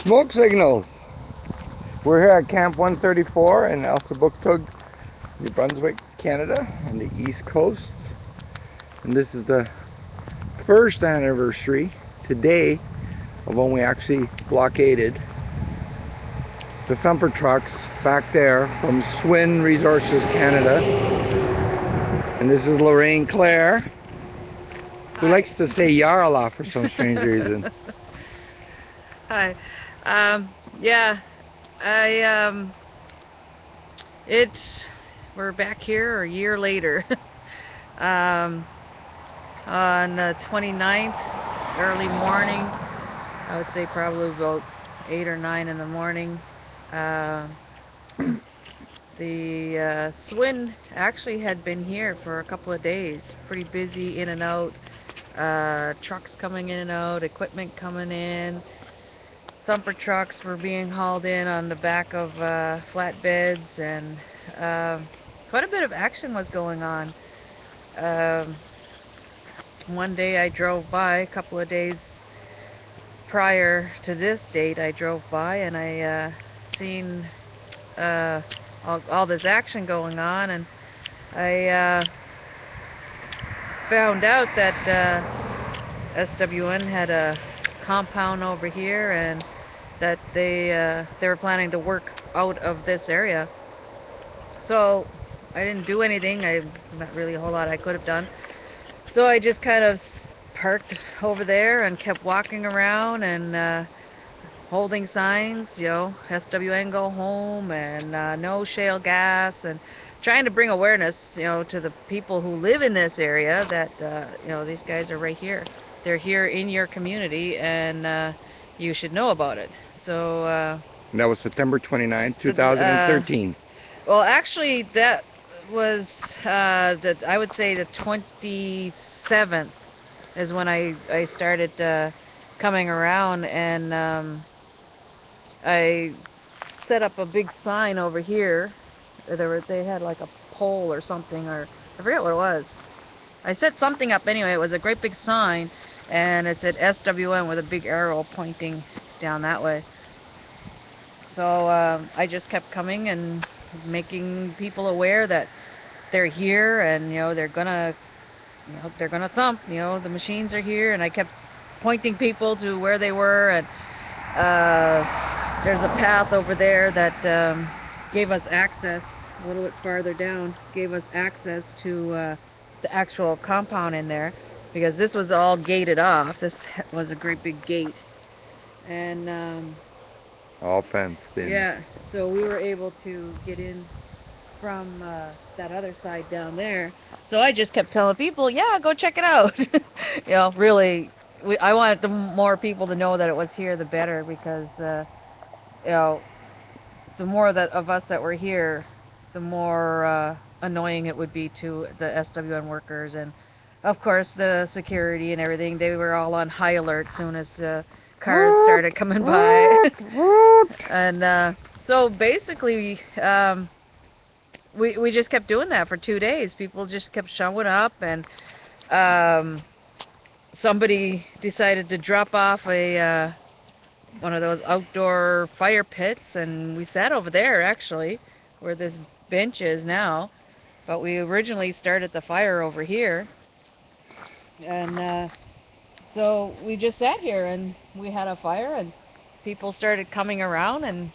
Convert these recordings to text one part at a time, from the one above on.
Smoke signals. We're here at Camp 134 in Elsipogtog, New Brunswick, Canada, on the east coast. And this is the first anniversary today of when we actually blockaded the thumper trucks back there from Swin Resources Canada. And this is Lorraine Clair, who Hi. likes to say Yarla for some strange reason. Hi. Yeah, it's, we're back here a year later. um, on the 29th, early morning, I would say probably about 8 or 9 in the morning. Uh, the Swin actually had been here for a couple of days, pretty busy in and out. Trucks coming in and out, equipment coming in. Thumper trucks were being hauled in on the back of flatbeds, and quite a bit of action was going on. Um, One day I drove by, a couple of days prior to this date, I drove by and I seen uh, all this action going on, and I found out that SWN had a compound over here, and that they were planning to work out of this area. So I didn't do anything. Not really a whole lot I could have done. So I just kind of parked over there and kept walking around and holding signs, SWN go home, and no shale gas, and trying to bring awareness, to the people who live in this area that, these guys are right here. They're here in your community, and you should know about it. So, And that was September 29th, so 2013. well, actually, that was I would say the 27th is when I started coming around, and I set up a big sign over here. They had like a pole or something, or I forget what it was. I set something up anyway. It was a great big sign, and it said SWN with a big arrow pointing down that way. So I just kept coming and making people aware that they're here, and they're gonna thump. The machines are here, and I kept pointing people to where they were, and there's a path over there that gave us access a little bit farther down. Gave us access to the actual compound in there, because this was all gated off. This was a great big gate, and All fenced in. yeah, so we were able to get in from that other side down there. So I just kept telling people, yeah, go check it out. Really, I wanted the more people to know that it was here, the better, because you know, the more that of us that were here, the more annoying it would be to the SWN workers, and of course the security and everything. They were all on high alert soon as cars started coming by. And so basically, we just kept doing that for 2 days. People just kept showing up, and um, somebody decided to drop off a one of those outdoor fire pits, and we sat over there actually, where this bench is now. But we originally started the fire over here, and so we just sat here and we had a fire, and people started coming around, and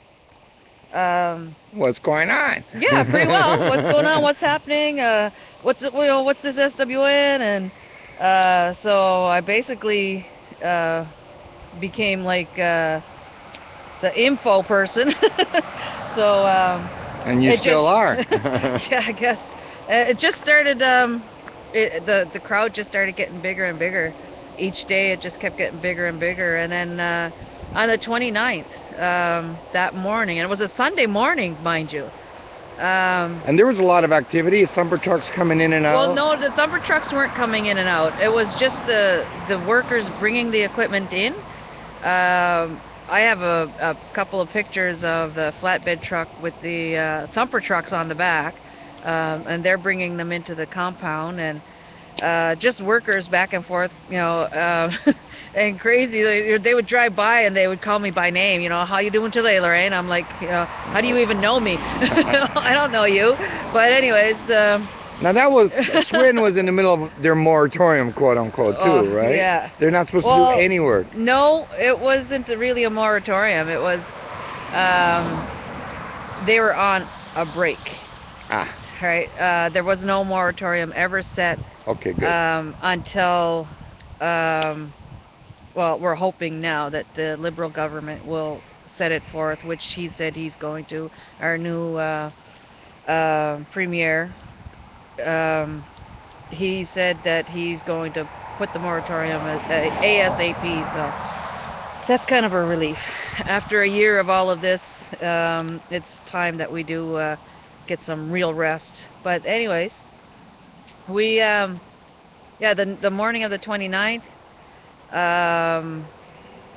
What's going on? yeah, pretty well. What's going on? What's happening? What's this SWN? And so I basically became like the info person. So And you it still just are. yeah, I guess it just started. The crowd just started getting bigger and bigger. Each day it just kept getting bigger and bigger, and then on the 29th, that morning, and it was a Sunday morning, mind you. And there was a lot of activity, thumper trucks coming in and out. Well, no, the thumper trucks weren't coming in and out. It was just the workers bringing the equipment in. I have a couple of pictures of the flatbed truck with the thumper trucks on the back, and they're bringing them into the compound. And just workers back and forth, and crazy. They would drive by and they would call me by name. How you doing today, Lorraine? I'm like, how do you even know me? I don't know you. But anyways, Now that was Sweden was in the middle of their moratorium, quote unquote, too, right? yeah. They're not supposed to do Well, any work. no, it wasn't really a moratorium. It was, they were on a break. Ah, Right. There was no moratorium ever set okay, good. until, well, we're hoping now that the Liberal government will set it forth, which he said he's going to. Our new premier, um, he said that he's going to put the moratorium ASAP. So that's kind of a relief. After a year of all of this, it's time that we do get some real rest. But anyways, we yeah, the morning of the 29th,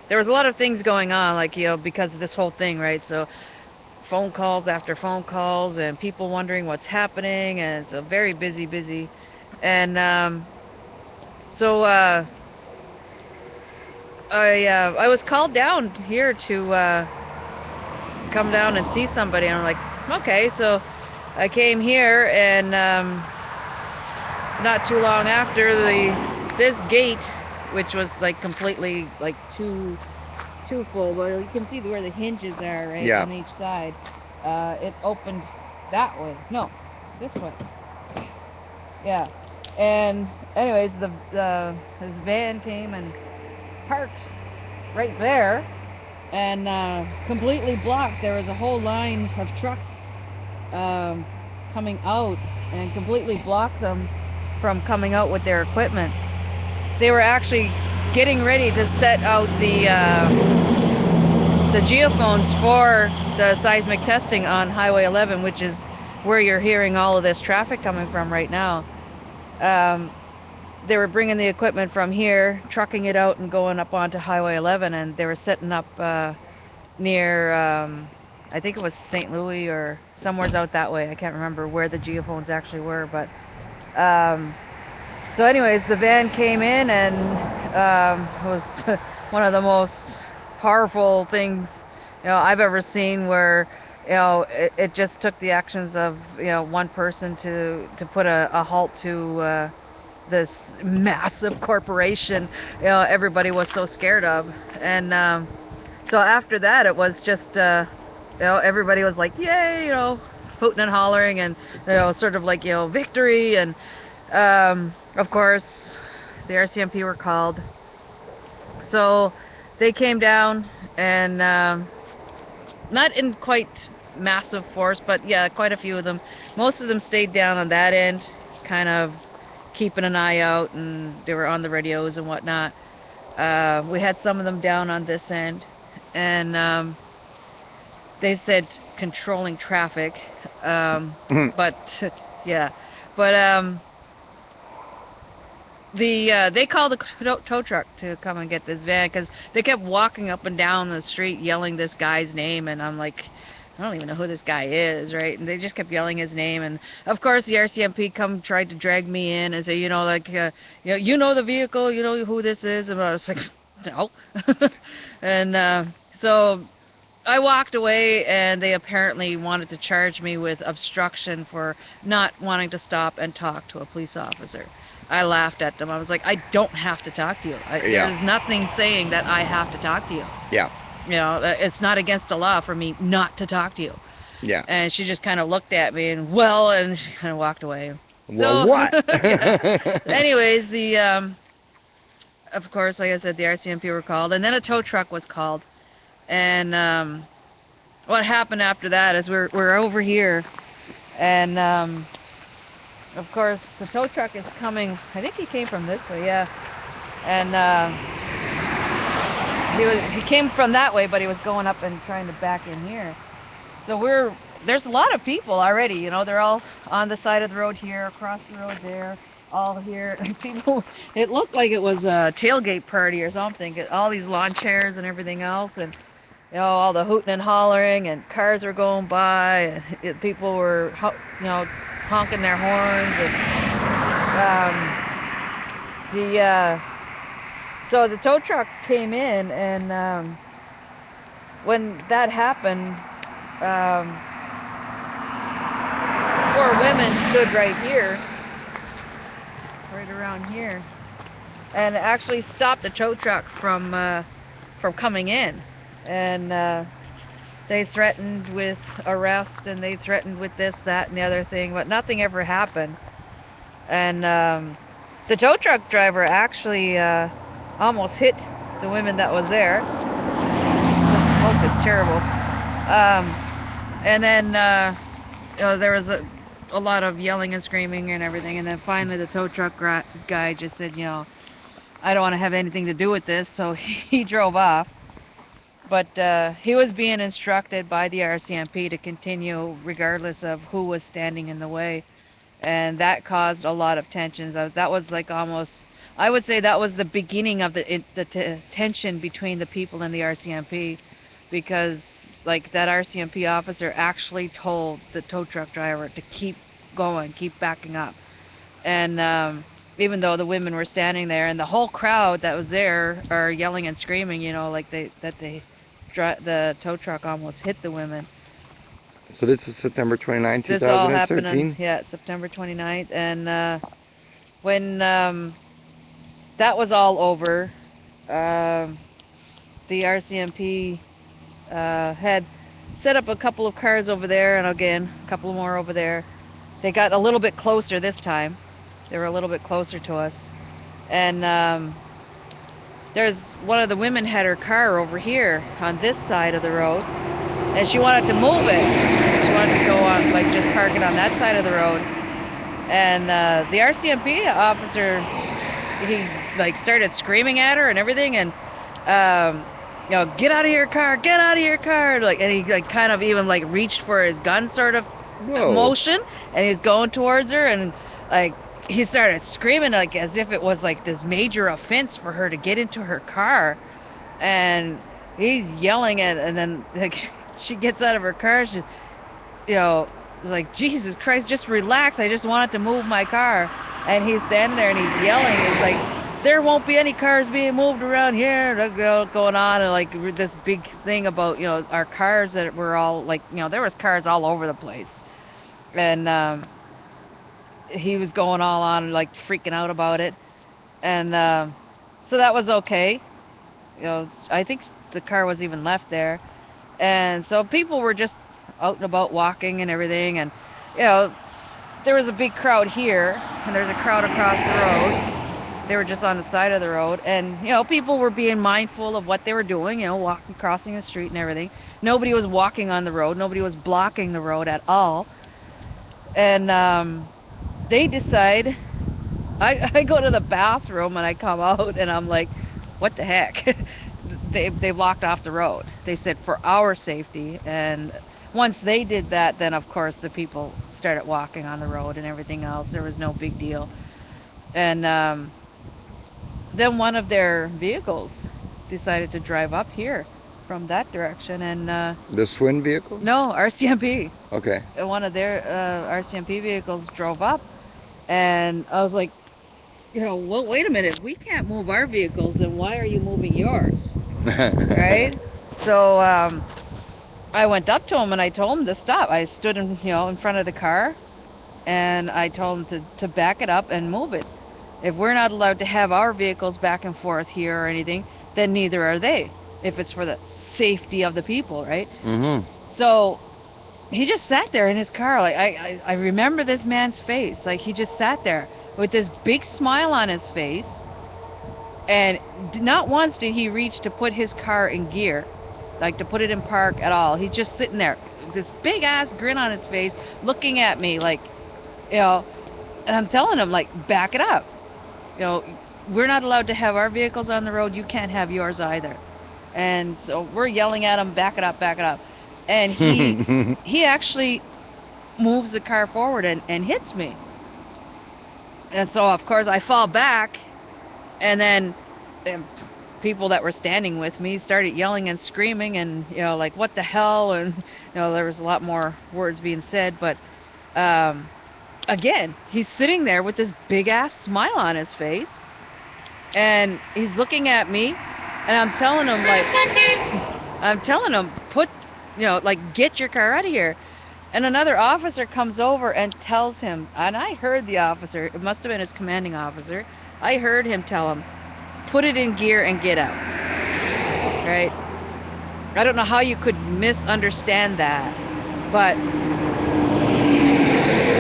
there was a lot of things going on, like, because of this whole thing, right? So phone calls after phone calls and people wondering what's happening, and it's a very busy. And so I was called down here to come down and see somebody, and I'm like, okay. So I came here, and not too long after, this gate, which was like completely like too full, but you can see where the hinges are, right? Yeah. On each side. It opened that way. No, this way. Yeah. And anyways, this van came and parked right there, and completely blocked. There was a whole line of trucks coming out, and completely blocked them from coming out with their equipment. They were actually getting ready to set out the geophones for the seismic testing on Highway 11, which is where you're hearing all of this traffic coming from right now. They were bringing the equipment from here, trucking it out and going up onto Highway 11, and they were setting up near, I think it was St. Louis or somewhere's out that way. I can't remember where the geophones actually were, but so anyways, the van came in, and it was one of the most powerful things I've ever seen, where it just took the actions of one person to put a halt to this massive corporation everybody was so scared of. And so after that, it was just everybody was like, yay, hooting and hollering, and sort of like victory. And of course the RCMP were called, so they came down, and not in quite massive force, but yeah, quite a few of them. Most of them stayed down on that end, kind of keeping an eye out, and they were on the radios and whatnot. We had some of them down on this end, and they said controlling traffic, but yeah, but they called the tow truck to come and get this van, because they kept walking up and down the street yelling this guy's name, and I'm like, I don't even know who this guy is, right? And they just kept yelling his name, and of course the RCMP tried to drag me in and say, like, you know the vehicle, you know who this is, and I was like, no. And so I walked away, and they apparently wanted to charge me with obstruction for not wanting to stop and talk to a police officer. I laughed at them. I was like, I don't have to talk to you. There's nothing saying that I have to talk to you. Yeah. It's not against the law for me not to talk to you. Yeah. And she just kind of looked at me and she kind of walked away. Well, what? Yeah. Anyways, of course, like I said, the RCMP were called, and then a tow truck was called. And what happened after that is we're over here, and of course the tow truck is coming. I think he came from this way, yeah. And he came from that way, but he was going up and trying to back in here. So there's a lot of people already, they're all on the side of the road here, across the road there, all here. People, it looked like it was a tailgate party or something. All these lawn chairs and everything else, and all the hooting and hollering, and cars were going by, and people were honking their horns, and The so the tow truck came in, and when that happened, um, four women stood right here, right around here, and actually stopped the tow truck from coming in, and they threatened with arrest, and they threatened with this, that, and the other thing, but nothing ever happened. And the tow truck driver actually almost hit the women that was there. The smoke is terrible. Um, and then there was a lot of yelling and screaming and everything. And then finally, the tow truck guy just said, I don't want to have anything to do with this. So he drove off. But he was being instructed by the RCMP to continue regardless of who was standing in the way. And that caused a lot of tensions. That was like almost, I would say that was the beginning of the tension between the people and the RCMP, because like that RCMP officer actually told the tow truck driver to keep going, keep backing up. And even though the women were standing there, and the whole crowd that was there are yelling and screaming, like the tow truck almost hit the women. So this is September 29, This all happened on 2013? September 29th, and when that was all over, the RCMP had set up a couple of cars over there, and again a couple more over there. They got a little bit closer this time. They were a little bit closer to us, and there's one of the women had her car over here on this side of the road, and she wanted to move it. She wanted to go on, like, just park it on that side of the road. And the RCMP officer, he like started screaming at her and everything, and get out of your car, get out of your car, like, and he like kind of even like reached for his gun sort of Whoa. motion, and he's going towards her, and like he started screaming like as if it was like this major offense for her to get into her car, and he's yelling at, and then like she gets out of her car, she's it's like, Jesus Christ, just relax, I just wanted to move my car. And he's standing there and he's yelling, he's like, there won't be any cars being moved around here, going on, and like this big thing about our cars that were all like, there was cars all over the place. And he was going all on, like freaking out about it. And so that was okay. I think the car was even left there. And so people were just out and about walking and everything, and there was a big crowd here, and there's a crowd across the road. They were just on the side of the road, and people were being mindful of what they were doing, walking, crossing the street and everything. Nobody was walking on the road, nobody was blocking the road at all. And they decide, I go to the bathroom and I come out and I'm like, what the heck? They blocked off the road. They said for our safety. And once they did that, then of course the people started walking on the road and everything else. There was no big deal. And then one of their vehicles decided to drive up here from that direction, and The Swin vehicle? no, RCMP. Okay. One of their RCMP vehicles drove up, and I was like, well, wait a minute, we can't move our vehicles, then why are you moving yours? Right? So I went up to him and I told him to stop. I stood in front of the car, and I told him to back it up and move it. If we're not allowed to have our vehicles back and forth here or anything, then neither are they, if it's for the safety of the people, right? Mm-hmm. So he just sat there in his car. Like I remember this man's face. Like he just sat there with this big smile on his face, and not once did he reach to put his car in gear, like to put it in park at all. He's just sitting there, this big ass grin on his face, looking at me like, and I'm telling him, like, back it up. We're not allowed to have our vehicles on the road. You can't have yours either. And so we're yelling at him, back it up, back it up. And he actually moves the car forward and hits me. And so, of course, I fall back, and then people that were standing with me started yelling and screaming, and, like, what the hell? And, there was a lot more words being said, but again, he's sitting there with this big ass smile on his face, and he's looking at me, and I'm telling him, put, like, get your car out of here. And another officer comes over and tells him, and I heard the officer, it must have been his commanding officer, I heard him tell him, put it in gear and get out. Right? I don't know how you could misunderstand that, but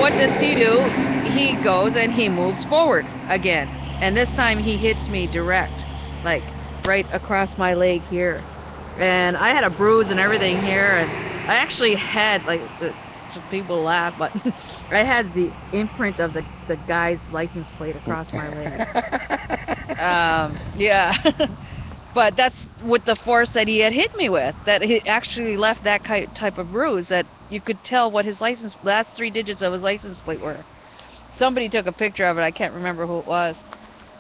what does he do? He goes and he moves forward again. And this time he hits me direct, like right across my leg here. And I had a bruise and everything here, and I actually had, like, people laugh, but I had the imprint of the guy's license plate across my leg. Yeah. But that's with the force that he had hit me with, that he actually left that type of bruise that you could tell what his last 3 digits of his license plate were. Somebody took a picture of it. I can't remember who it was.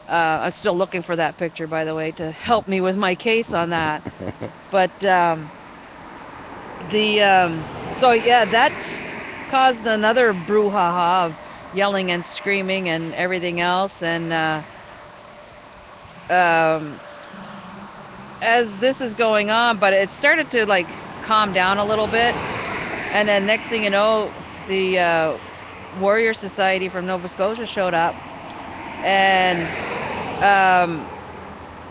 I'm still looking for that picture, by the way, to help me with my case on that. But so yeah, that caused another brouhaha of yelling and screaming and everything else. And as this is going on, but it started to, like, calm down a little bit. And then next thing you know, the Warrior Society from Nova Scotia showed up, and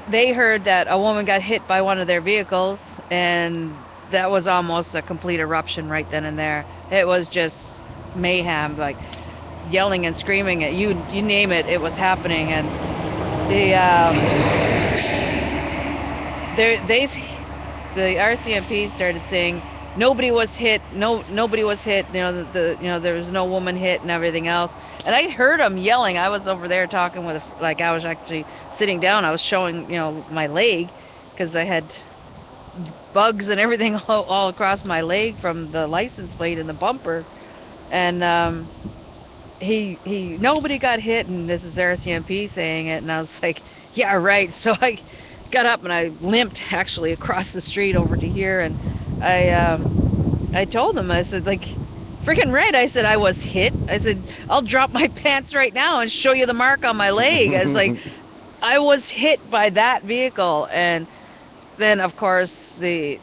they heard that a woman got hit by one of their vehicles, and that was almost a complete eruption right then and there. It was just mayhem, like yelling and screaming at you name it, it was happening. And the RCMP started saying nobody was hit, nobody was hit, there was no woman hit and everything else. And I heard them yelling. I was over there talking with I was actually sitting down. I was showing, my leg, because I had bugs and everything all across my leg from the license plate and the bumper. And nobody got hit, and this is RCMP saying it. And I was like, yeah, right. So I got up and I limped actually across the street over to here, and I told them, I said, like, freaking right, I said, I was hit. I said, I'll drop my pants right now and show you the mark on my leg. I was like, I was hit by that vehicle. And then, of course, they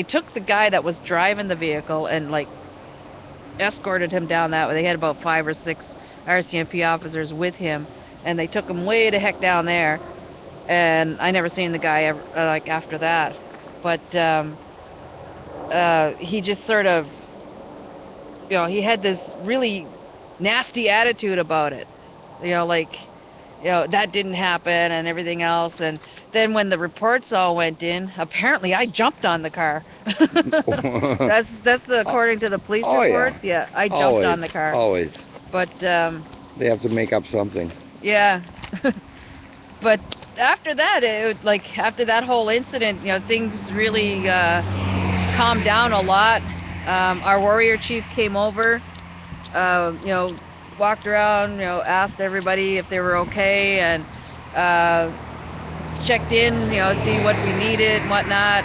took the guy that was driving the vehicle and, like, escorted him down that way. They had about 5 or 6 RCMP officers with him, and they took him way the heck down there. And I never seen the guy ever, like, after that. But he just sort of, he had this really nasty attitude about it. Like, that didn't happen and everything else. And then when the reports all went in, apparently I jumped on the car. That's according to the police reports. Yeah, I jumped on the car. Always. But they have to make up something. Yeah. But after that, after that whole incident, things really calmed down a lot. Our warrior chief came over, walked around, asked everybody if they were okay, and checked in, see what we needed and whatnot.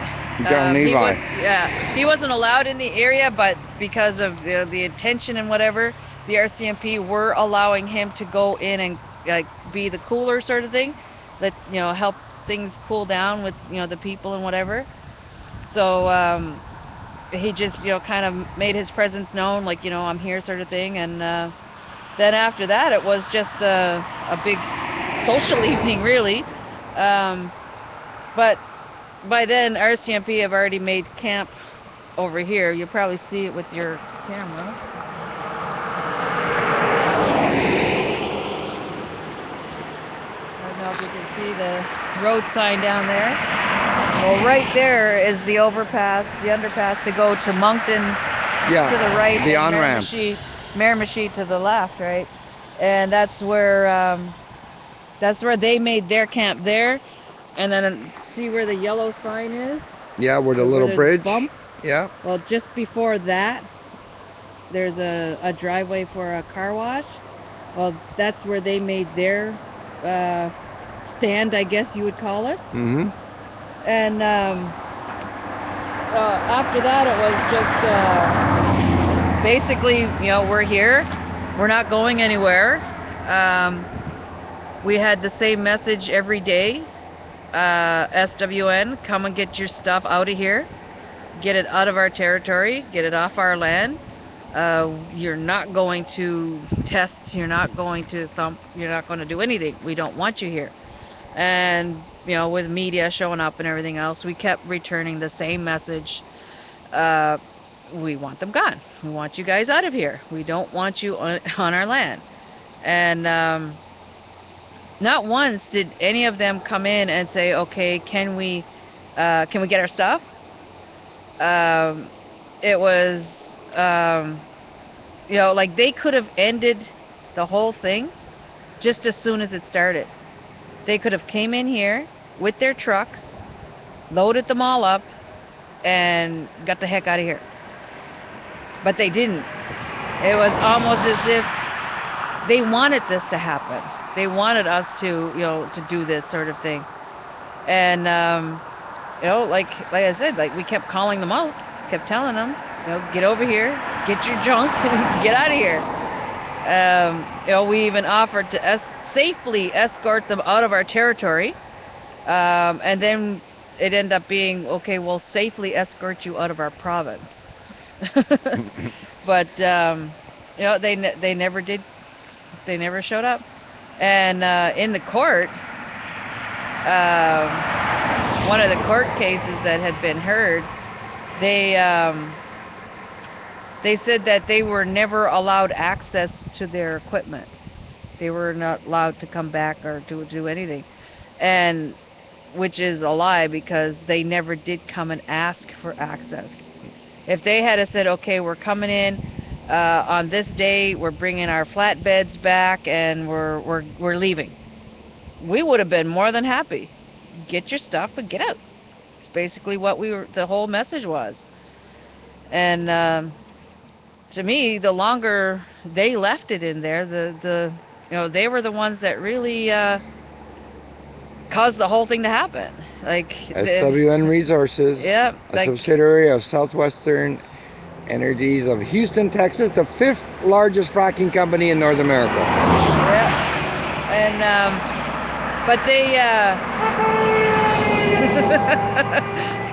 He wasn't allowed in the area, but because of the attention and whatever, the RCMP were allowing him to go in and, like, be the cooler sort of thing, that help things cool down with the people and whatever. So he just kind of made his presence known, like, I'm here sort of thing. And then after that, it was just a big social evening, really. But by then, RCMP have already made camp over here. You'll probably see it with your camera. I don't know if you can see the road sign down there. Well, right there is the underpass to go to Moncton, to the right, the on-ramp. Miramichi to the left, right? And that's where they made their camp there. And then see where the yellow sign is? Yeah, where the little bridge. Bump? Yeah. Well, just before that, there's a driveway for a car wash. Well, that's where they made their stand, I guess you would call it. Mm-hmm. And after that, it was just basically, we're here. We're not going anywhere. We had the same message every day. SWN, come and get your stuff out of here. Get it out of our territory. Get it off our land. You're not going to test. You're not going to thump. You're not going to do anything. We don't want you here. And, with media showing up and everything else, we kept returning the same message. Uh, we want them gone. We want you guys out of here. We don't want you on our land. And not once did any of them come in and say, okay, can we get our stuff? It was, like they could have ended the whole thing just as soon as it started. They could have came in here with their trucks, loaded them all up, and got the heck out of here. But they didn't. It was almost as if they wanted this to happen. They wanted us to do this sort of thing. And, like I said, like we kept calling them out, kept telling them, get over here, get your junk, get out of here. We even offered to safely escort them out of our territory. And then it ended up being, okay, we'll safely escort you out of our province. But, they never did. They never showed up. And in the court, one of the court cases that had been heard, they said that they were never allowed access to their equipment. They were not allowed to come back or to do anything. And which is a lie, because they never did come and ask for access. If they had said, okay, we're coming in on this day, we're bringing our flatbeds back, and we're leaving, we would have been more than happy. Get your stuff and get out. It's basically what the whole message was. And to me, the longer they left it in there, they were the ones that really caused the whole thing to happen. Like SWN Resources, yeah, a subsidiary of Southwestern Energies of Houston, Texas, the 5th largest fracking company in North America. Yeah, and but they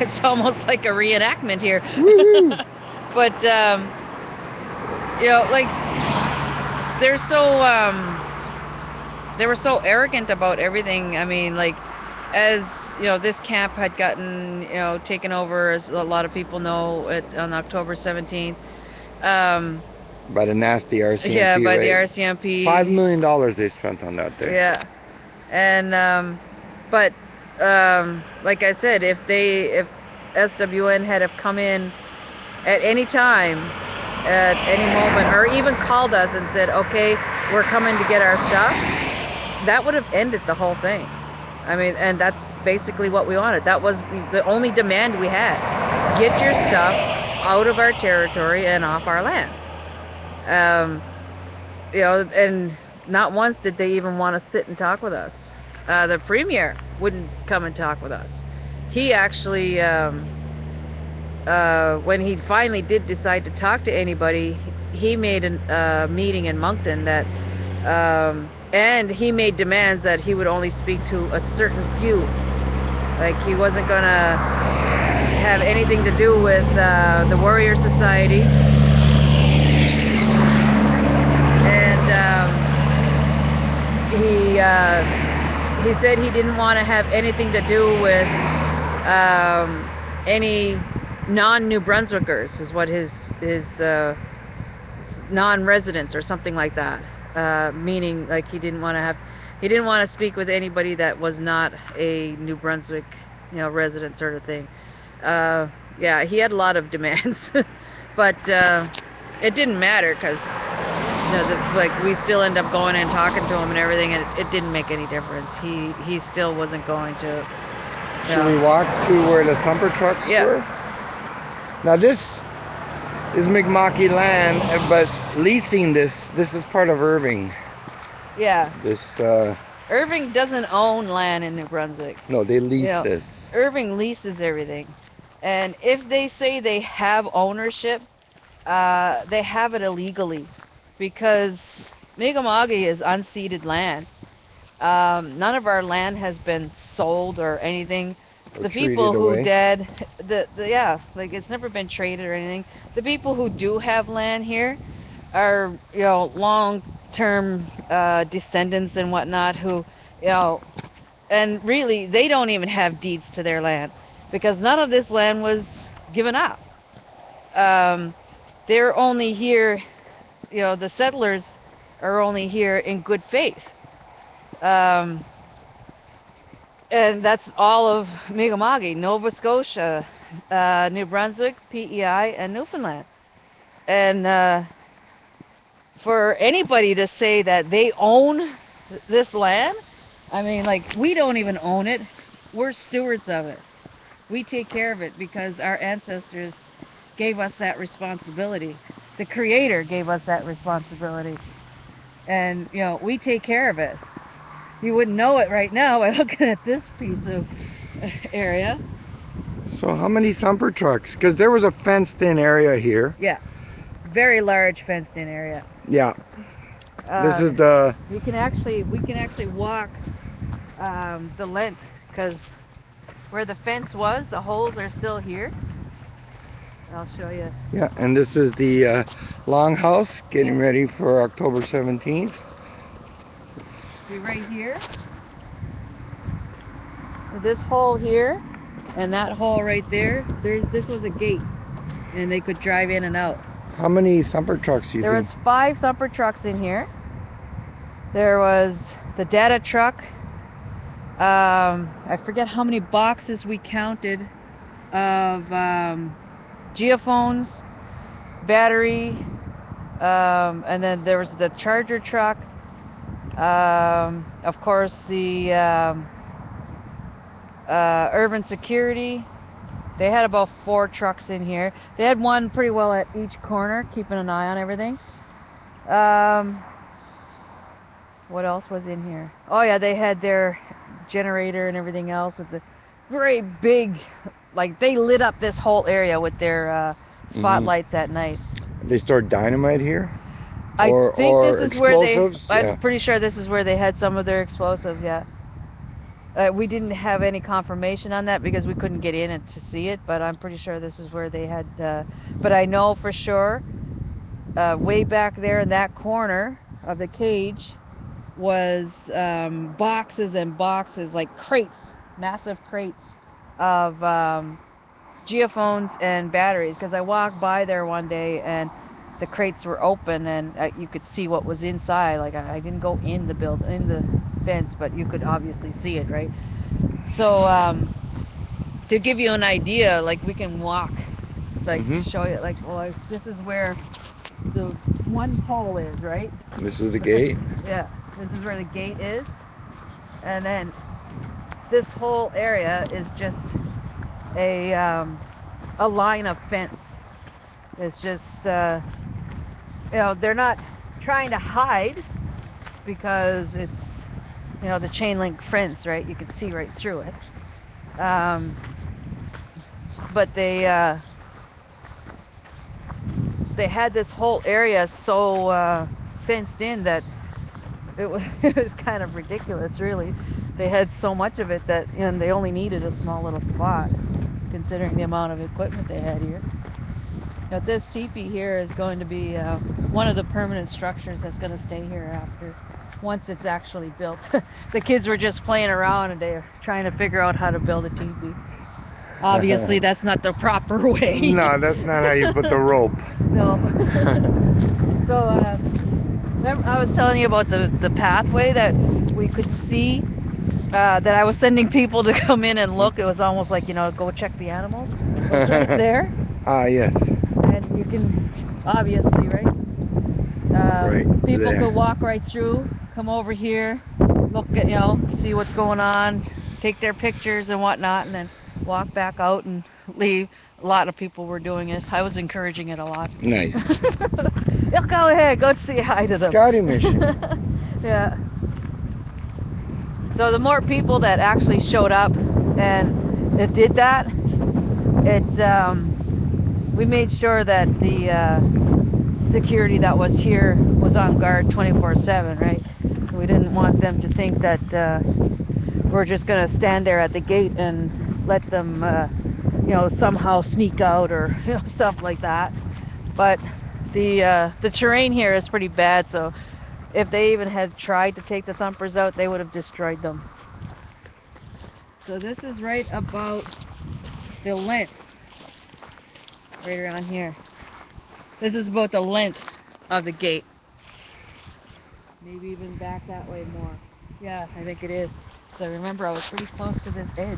it's almost like a reenactment here. But like they were so arrogant about everything. I mean, like, as this camp had gotten taken over, as a lot of people know, on October 17th. By the nasty RCMP. Yeah, by the RCMP. $5 million they spent on that day. Yeah, and but like I said, if SWN had have come in at any time, at any moment, or even called us and said, okay, we're coming to get our stuff, that would have ended the whole thing. I mean, and that's basically what we wanted. That was the only demand we had. Just get your stuff out of our territory and off our land. And not once did they even want to sit and talk with us. The premier wouldn't come and talk with us. He actually, when he finally did decide to talk to anybody, he made a meeting in Moncton that, and he made demands that he would only speak to a certain few. Like, he wasn't gonna have anything to do with the Warrior Society. And he said he didn't want to have anything to do with any non-New Brunswickers, is what his non-residents or something like that. Meaning, like, he didn't want to speak with anybody that was not a New Brunswick, resident sort of thing. Yeah, he had a lot of demands, but it didn't matter, because we still end up going and talking to him and everything, and it didn't make any difference. He still wasn't going to. Should we walk to where the thumper trucks were? Now this is Mi'kmaqi land, but leasing this is part of Irving. Yeah. This Irving doesn't own land in New Brunswick. No, they lease this. Irving leases everything. And if they say they have ownership, they have it illegally, because Mi'kmaqi is unceded land. None of our land has been sold or anything. Or The people treated who away. did, yeah, like it's never been traded or anything. The people who do have land here are, long-term descendants and whatnot who, you know, and really they don't even have deeds to their land because none of this land was given up. Um, they're only here, the settlers are only here in good faith. Um, and that's all of Mi'kma'ki, Nova Scotia, New Brunswick, PEI, and Newfoundland. And for anybody to say that they own this land, I mean, like, we don't even own it. We're stewards of it. We take care of it because our ancestors gave us that responsibility. The Creator gave us that responsibility. And, we take care of it. You wouldn't know it right now by looking at this piece of area. So how many thumper trucks? Because there was a fenced-in area here. Yeah, very large fenced-in area. Yeah. This is the... We can actually walk the length because where the fence was, the holes are still here. I'll show you. Yeah, and this is the longhouse getting ready for October 17th. See right here? This hole here and that hole right there, this was a gate and they could drive in and out. How many thumper trucks do you think? There was 5 thumper trucks in here. There was the data truck. I forget how many boxes we counted of geophones, battery, and then there was the charger truck. Of course, the urban security. They had about 4 trucks in here. They had one pretty well at each corner, keeping an eye on everything. What else was in here? Oh yeah, they had their generator and everything else with the very big, like they lit up this whole area with their spotlights at night. They stored dynamite here? I think this is where explosives? I'm pretty sure this is where they had some of their explosives, yeah. We didn't have any confirmation on that because we couldn't get in to see it, but I'm pretty sure this is where they had, but I know for sure, way back there in that corner of the cage was boxes and boxes, like crates, massive crates of geophones and batteries, because I walked by there one day and the crates were open and you could see what was inside. Like I didn't go in the fence, but you could obviously see it, right? So to give you an idea, like we can walk, like show you, like, well, this is where the one pole is, right? This is the gate? Yeah, this is where the gate is, and then this whole area is just a line of fence. It's just they're not trying to hide because it's the chain link fence, right? You can see right through it. But they had this whole area so fenced in that it was kind of ridiculous, really. They had so much of it that they only needed a small little spot, considering the amount of equipment they had here. Now this teepee here is going to be one of the permanent structures that's going to stay here once it's actually built. The kids were just playing around and they're trying to figure out how to build a teepee. Obviously, that's not the proper way. No, that's not how you put the rope. No. So I was telling you about the pathway that we could see, that I was sending people to come in and look. It was almost like, go check the animals. It's right there. Ah, yes. And you can, obviously, right? People could walk right through, come over here, look at, see what's going on, take their pictures and whatnot, and then walk back out and leave. A lot of people were doing it. I was encouraging it a lot. Nice. Yeah, go ahead, go say hi to them. Scouting mission. Yeah. So the more people that actually showed up and it did that, we made sure that the security that was here was on guard 24/7, right? We didn't want them to think that we're just going to stand there at the gate and let them, somehow sneak out or stuff like that. But the terrain here is pretty bad, so if they even had tried to take the thumpers out, they would have destroyed them. So this is right about the length, right around here. This is about the length of the gate. Maybe even back that way more. Yeah, I think it is. So remember, I was pretty close to this edge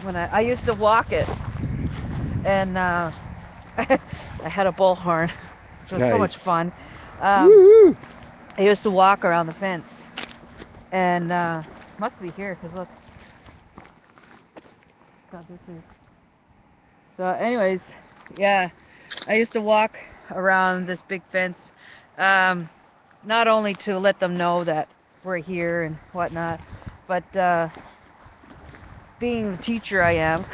when I used to walk it, and I had a bullhorn, which was so much Nice. fun. Woohoo! I used to walk around the fence, and must be here because look, God, this is. So, anyways, yeah, I used to walk around this big fence, not only to let them know that we're here and whatnot, but being the teacher I am,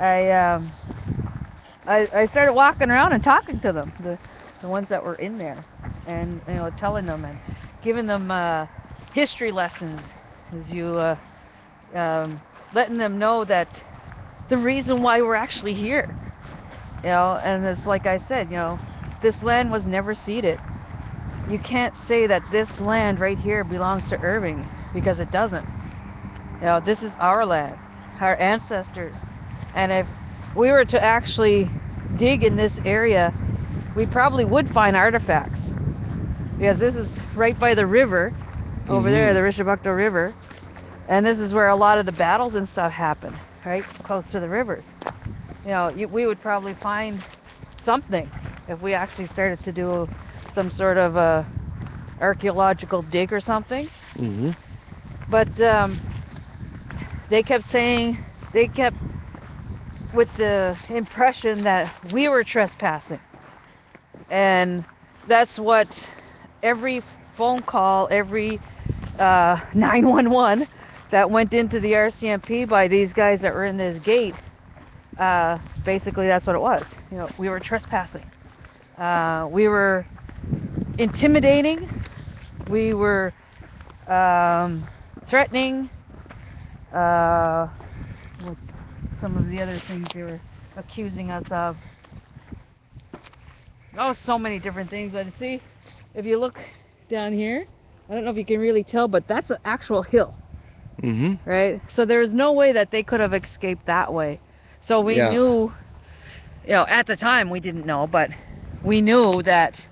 I I started walking around and talking to them, the ones that were in there, and telling them and giving them history lessons, as letting them know that the reason why we're actually here, and it's like I said, this land was never ceded. You can't say that this land right here belongs to Irving, because it doesn't. This is our land, our ancestors. And if we were to actually dig in this area, we probably would find artifacts, because this is right by the river over there, the Elsipogtog River. And this is where a lot of the battles and stuff happen, right? Close to the rivers. We would probably find something if we actually started to do some sort of archaeological dig or something. But they kept with the impression that we were trespassing. And that's what every phone call, every 911 that went into the RCMP by these guys that were in this gate, basically that's what it was. We were trespassing. We were intimidating. We were threatening. What's some of the other things they were accusing us of? Oh, so many different things. But see, if you look down here, I don't know if you can really tell, but that's an actual hill. Right? So there's no way that they could have escaped that way. So we knew, at the time we didn't know, but we knew that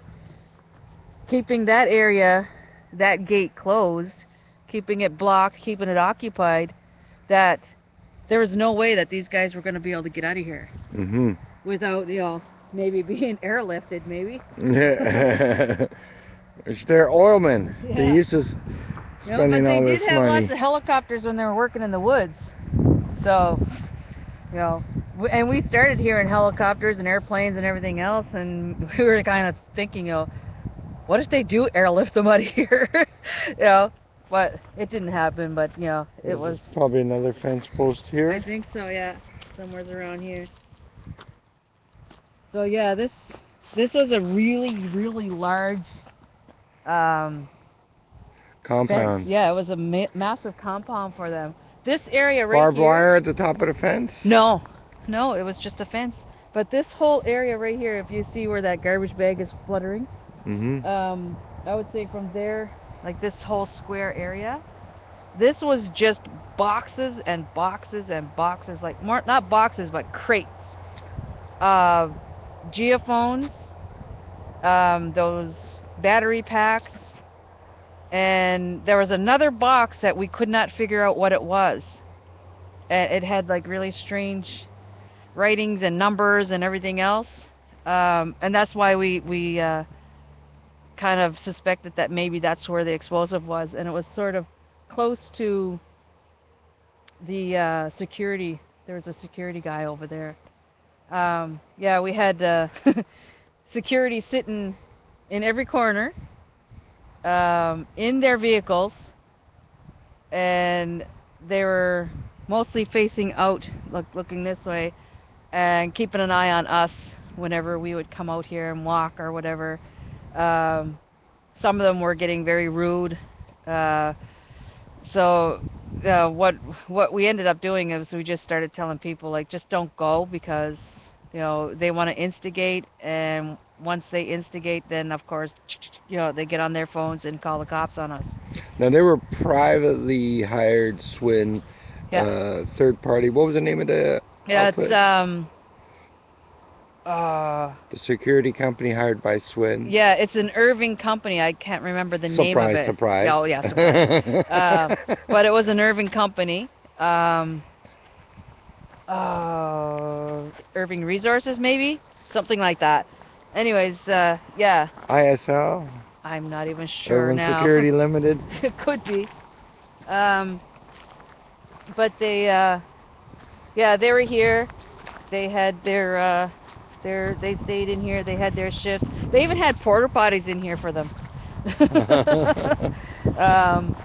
keeping that area, that gate closed, keeping it blocked, keeping it occupied, that there was no way that these guys were going to be able to get out of here without, maybe being airlifted, maybe. It's their oilmen. Yeah. They used to spending all this money. But they did have lots of helicopters when they were working in the woods. So, and we started hearing helicopters and airplanes and everything else, and we were kind of thinking, what if they do airlift them out of here? But it didn't happen. But it was probably another fence post here. I think so, yeah, somewhere's around here. So yeah, this was a really, really large compound. Fence. Yeah, it was a massive compound for them. This area right Barbed here. wire at the top of the fence? No, it was just a fence. But this whole area right here, if you see where that garbage bag is fluttering, I would say from there, like this whole square area, this was just boxes and boxes and boxes, like more, not boxes, but crates. Geophones, those battery packs, and there was another box that we could not figure out what it was. And it had like really strange writings and numbers and everything else. And that's why we kind of suspected that maybe that's where the explosive was. And it was sort of close to the security. There was a security guy over there. Yeah, we had security sitting in every corner, in their vehicles, and they were mostly facing out, looking this way, and keeping an eye on us whenever we would come out here and walk or whatever. some of them were getting very rude. Uh, so what we ended up doing is we just started telling people like just don't go because they want to instigate, and once they instigate, then of course they get on their phones and call the cops on us. Now they were privately hired Swin, Yeah, third party. What was the name of the yeah, it's outfit? uh The security company hired by Swin. yeah, it's an Irving company. I can't remember the name of Surprise, it. Yeah, oh surprise. yeah, surprise. But it was an Irving company. Um, uh, Irving Resources, maybe something like that. Anyways, yeah, ISL, I'm not even sure Urban now. Security Limited. It could be. Um, but yeah, they were here. They had they stayed in here. They had their shifts. They even had porta potties in here for them. um,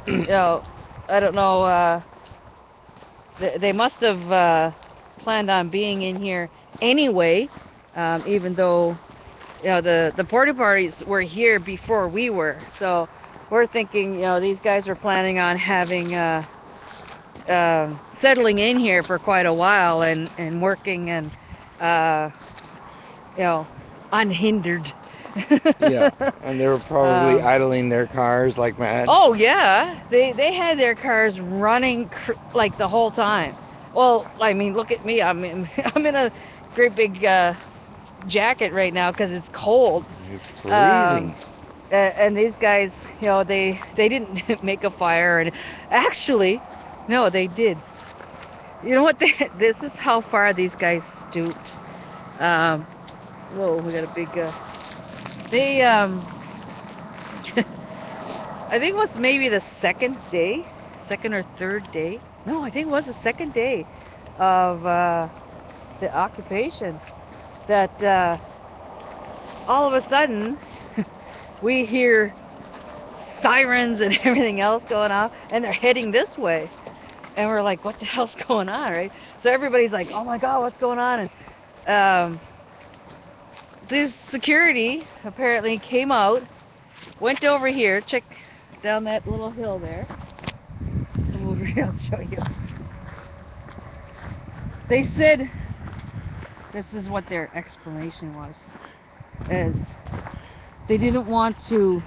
you know, I don't know. They must have planned on being in here anyway, even though the porta parties were here before we were. So we're thinking, these guys were planning on having settling in here for quite a while and working and uh, you know unhindered. Yeah, and they were probably um, idling their cars like mad. oh yeah, they had their cars running like the whole time. Well, I mean, look at me. I'm in a great big jacket right now because it's cold. It's Um, freezing. and these guys, they didn't make a fire, and actually, no, they did. You know what? This is how far these guys stooped. Um, whoa, we got a big. They I think it was maybe the second or third day. No, I think it was the second day of the occupation that all of a sudden we hear sirens and everything else going on, and they're heading this way. And we're like, what the hell's going on, right? So everybody's like, oh my God, what's going on? And this security apparently came out, went over here, check down that little hill there. Come over here, I'll show you. They said, this is what their explanation was, is they didn't want to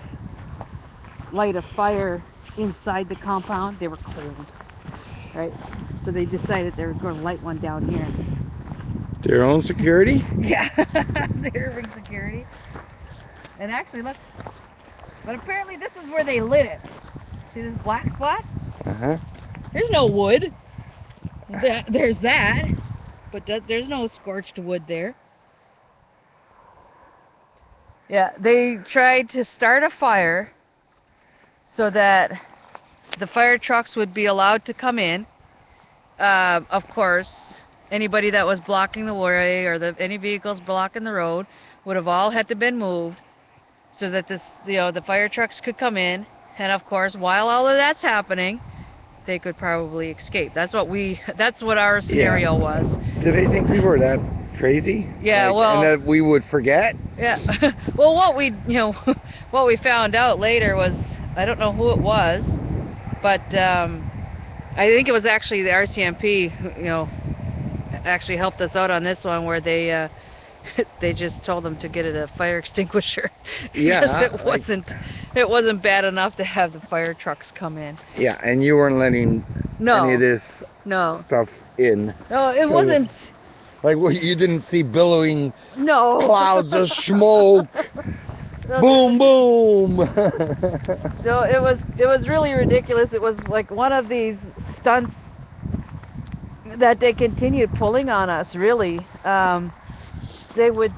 light a fire inside the compound. They were cold, right? So they decided they were going to light one down here. Their own security? Yeah, they're big security. And actually, look, but apparently this is where they lit it. See this black spot? Uh-huh. There's no wood. There's that, but there's no scorched wood there. Yeah, they tried to start a fire so that the fire trucks would be allowed to come in. Of course, anybody that was blocking the way or any vehicles blocking the road would have all had to been moved so that the fire trucks could come in. And of course, while all of that's happening, they could probably escape. That's what our scenario was. Did they think we were that crazy? Yeah, And well, that we would forget? yeah. Well, what we found out later was, I don't know who it was, but I think it was actually the RCMP who, actually helped us out on this one, where they they just told them to get a fire extinguisher because Yeah, it wasn't bad enough to have the fire trucks come in. yeah, and you weren't letting any of No, this no, stuff in. no, it wasn't. Like, well, you didn't see billowing No. clouds of smoke. Boom, boom. No, it was really ridiculous. It was like one of these stunts that they continued pulling on us. Really, they would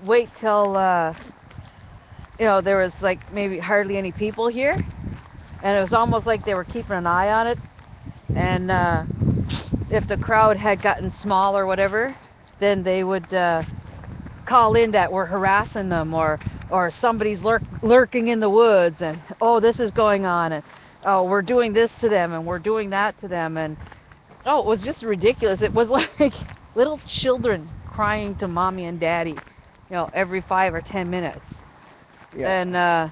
wait till there was like maybe hardly any people here, and it was almost like they were keeping an eye on it. And if the crowd had gotten small or whatever, then they would call in that we're harassing them, or somebody's lurking in the woods, and oh, this is going on, and oh, we're doing this to them, and we're doing that to them, and oh, it was just ridiculous. It was like little children crying to mommy and daddy. every 5 or 10 minutes. Yeah. And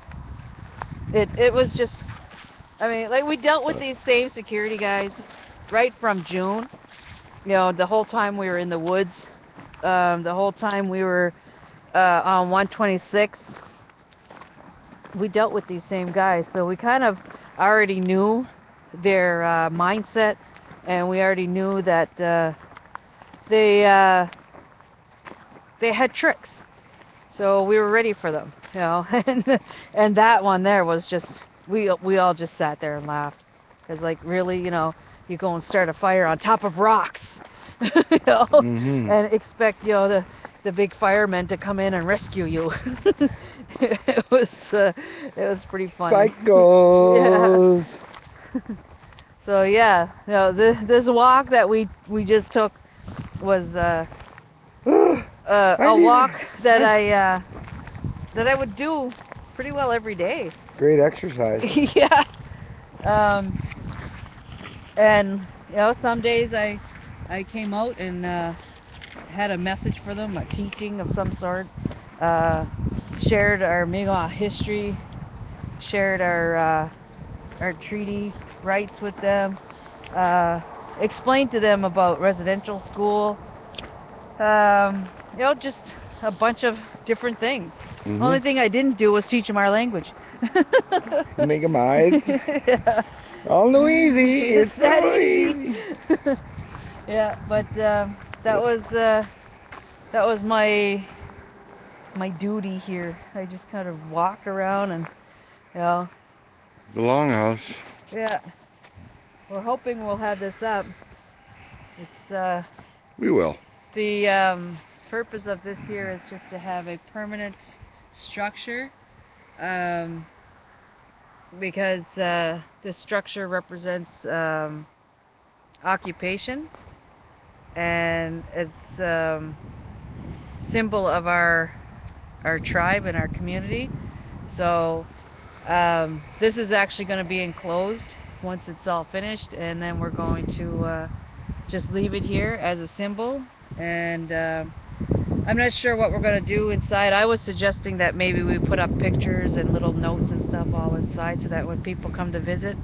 it was just, I mean, like, we dealt with these same security guys right from June. The whole time we were in the woods, the whole time we were on 126, we dealt with these same guys. So we kind of already knew their mindset, and we already knew that they they had tricks. So we were ready for them, and that one there was just, we all just sat there and laughed, because, like, really, you go and start a fire on top of rocks, Mm-hmm. and expect the big firemen to come in and rescue you. It was pretty funny. Yeah. Psychos. So yeah, this walk that we just took was I a need. walk that I, I would do pretty well every day. great exercise. Yeah. Um, and some days I came out and had a message for them, a teaching of some sort. Uh, Shared our Mi'kmaq history, shared our treaty rights with them. Uh, Explained to them about residential school. Just a bunch of different things. Mm-hmm. Only thing I didn't do was teach them our language. Make them eyes. Yeah. All no easy. It's It's that so easy. easy. Yeah, but that was my duty here. I just kind of walked around and you know, The longhouse. yeah. We're hoping we'll have this up. It's We will. the purpose of this here is just to have a permanent structure, um, because this structure represents occupation, and it's symbol of our tribe and our community. So this is actually going to be enclosed once it's all finished, and then we're going to just leave it here as a symbol. And I'm not sure what we're going to do inside. I was suggesting that maybe we put up pictures and little notes and stuff all inside, so that when people come to visit,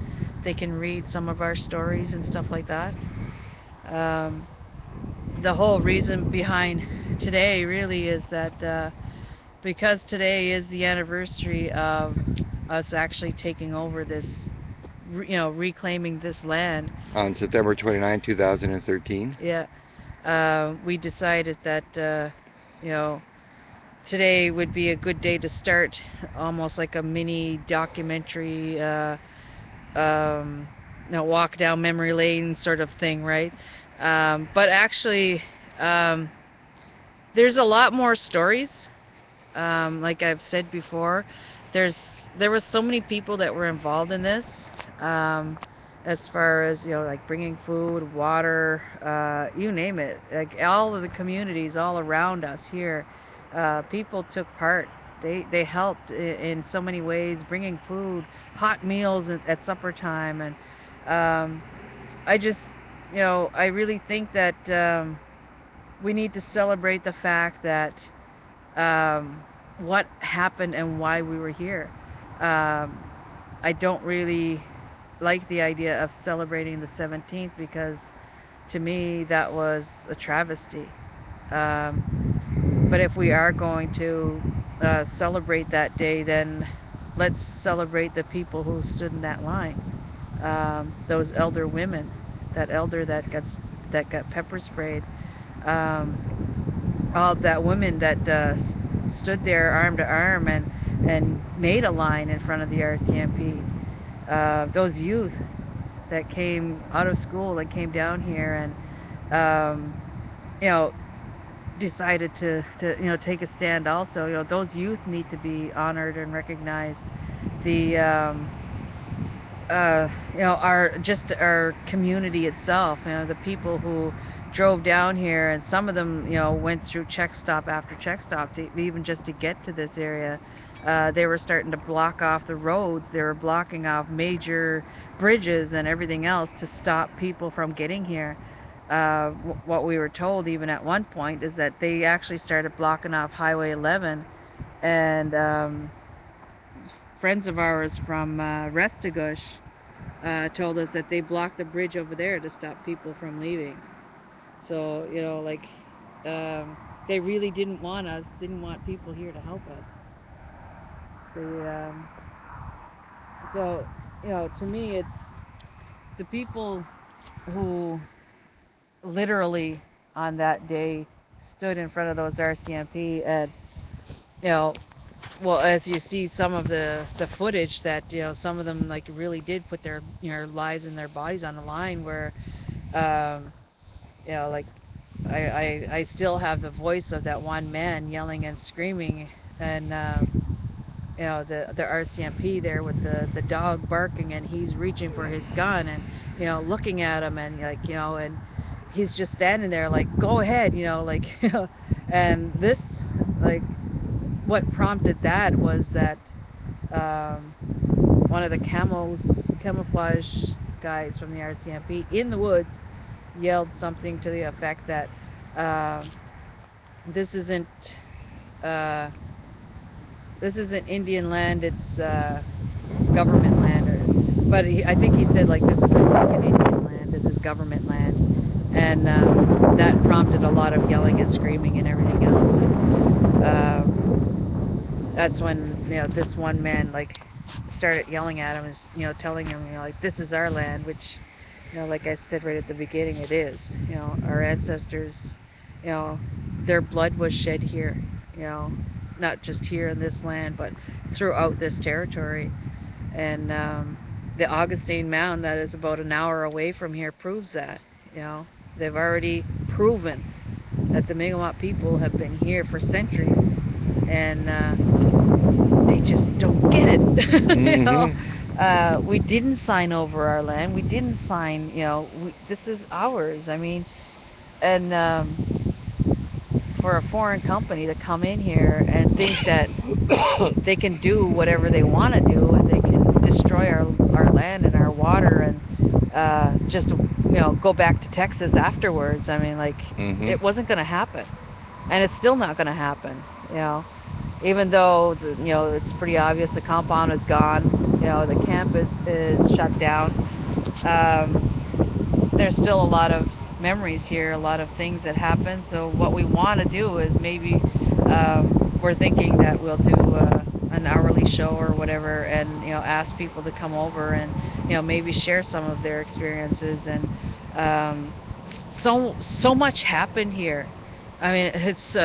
they can read some of our stories and stuff like that. Um, the whole reason behind today really is that because today is the anniversary of us actually taking over this, reclaiming this land. On September 29, 2013. Yeah, we decided that, today would be a good day to start almost like a mini documentary, um, walk down memory lane sort of thing, right? But actually, um, there's a lot more stories. Like I've said before, there was so many people that were involved in this, as far as like bringing food, water, you name it. Like all of the communities all around us here, people took part. They helped in so many ways, bringing food, hot meals at supper time, and um, I just, I really think that we need to celebrate the fact that what happened and why we were here. Um, I don't really like the idea of celebrating the 17th, because to me that was a travesty. Um, but if we are going to celebrate that day, then let's celebrate the people who stood in that line. Those elder women, that elder that got pepper sprayed. Um, all that women that stood there arm to arm and made a line in front of the RCMP. Those youth that came out of school and came down here and you know decided to take a stand also. Those youth need to be honored and recognized. The our community itself, the people who drove down here, and some of them went through check stop after check stop even just to get to this area. They were starting to block off the roads. They were blocking off major bridges and everything else to stop people from getting here. what we were told, even at one point, is that they actually started blocking off Highway 11, and friends of ours from Restagush told us that they blocked the bridge over there to stop people from leaving. So, like, um, they really didn't want people here to help us. They, so, to me, it's the people who literally on that day stood in front of those RCMP, and, you know, well, as you see some of the footage, that, some of them, like, really did put their, lives and their bodies on the line, where, um, like, I still have the voice of that one man yelling and screaming, and the RCMP there with the dog barking, and he's reaching for his gun, and looking at him, and, like, and he's just standing there like, go ahead, like, and this, like, what prompted that was that, um, one of the camouflage guys from the RCMP in the woods yelled something to the effect that, um, this isn't uh, this isn't Indian land, it's government land. But I think he said, like, this isn't like an Indian land, this is government land, and that prompted a lot of yelling and screaming and everything else. And that's when, this one man, like, started yelling at him, and telling him, like, this is our land, which, like I said right at the beginning, it is. Our ancestors, you know their blood was shed here, you know not just here in this land, but throughout this territory. And the Augustine Mound, that is about an hour away from here, proves that. They've already proven that the Mi'kmaq people have been here for centuries, and they just don't get it. We didn't sign over our land. We didn't sign. This is ours. I mean, and for a foreign company to come in here and think that they can do whatever they want to do, and they can destroy our land and our water, and just go back to Texas afterwards. I mean, like, it wasn't going to happen, and it's still not going to happen. Even though it's pretty obvious the compound is gone. The camp is shut down. There's still a lot of memories here, a lot of things that happen. So what we want to do is, maybe we're thinking that we'll do an hourly show or whatever, and ask people to come over and maybe share some of their experiences. And so much happened here. I mean, it's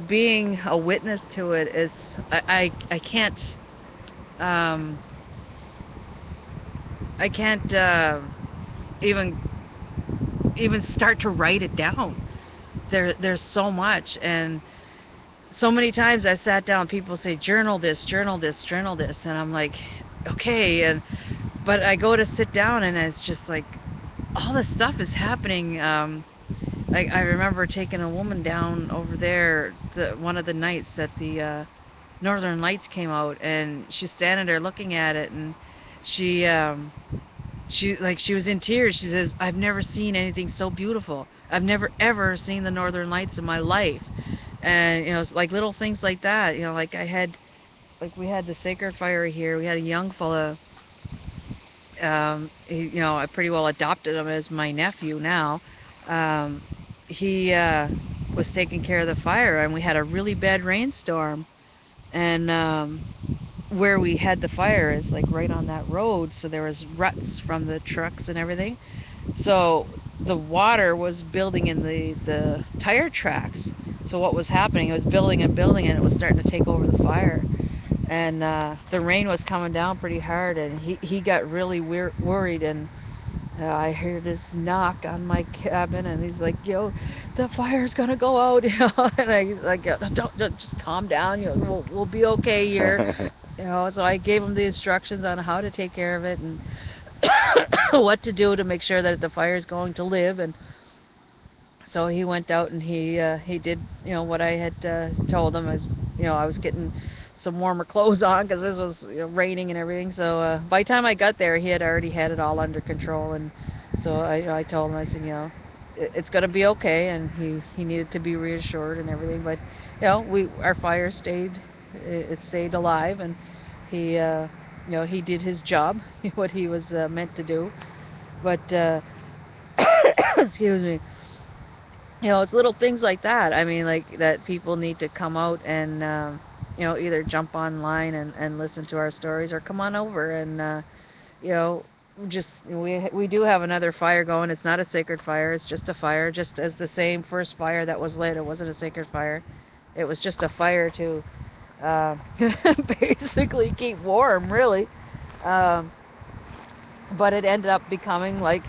being a witness to it is, I can't, um, even start to write it down. There's so much, and so many times I sat down, people say, journal this, journal this, journal this, and I'm like, okay. But I go to sit down, and it's just like, all this stuff is happening. I remember taking a woman down over there, one of the nights that the Northern Lights came out, and she's standing there looking at it, and she she was in tears. She says, I've never seen anything so beautiful. I've never ever seen the Northern Lights in my life. And it's like little things like that. Like, we had the sacred fire here. We had a young fella. I pretty well adopted him as my nephew now. Um, he was taking care of the fire, and we had a really bad rainstorm. And where we had the fire is, like, right on that road, so there was ruts from the trucks and everything. So the water was building in the tire tracks. So what was happening, it was building and building, and it was starting to take over the fire. And the rain was coming down pretty hard, and he got really worried. And I heard this knock on my cabin, and he's like, the fire's gonna go out. And he's like, don't, just calm down, we'll be okay here. So I gave him the instructions on how to take care of it, and what to do to make sure that the fire is going to live. And so he went out, and he did what I had told him. As I was getting some warmer clothes on, because this was raining and everything. So by the time I got there, he had already had it all under control. And so I told him, I said, it's going to be okay, and he needed to be reassured and everything. But we our fire stayed, it stayed alive, and he he did his job, what he was meant to do. But excuse me, it's little things like that. I mean, like that people need to come out and either jump online and listen to our stories, or come on over and you know just we do have another fire going. It's not a sacred fire, it's just a fire, just as the same first fire that was lit. It wasn't a sacred fire, it was just a fire to uh, basically keep warm, really. um, but it ended up becoming like,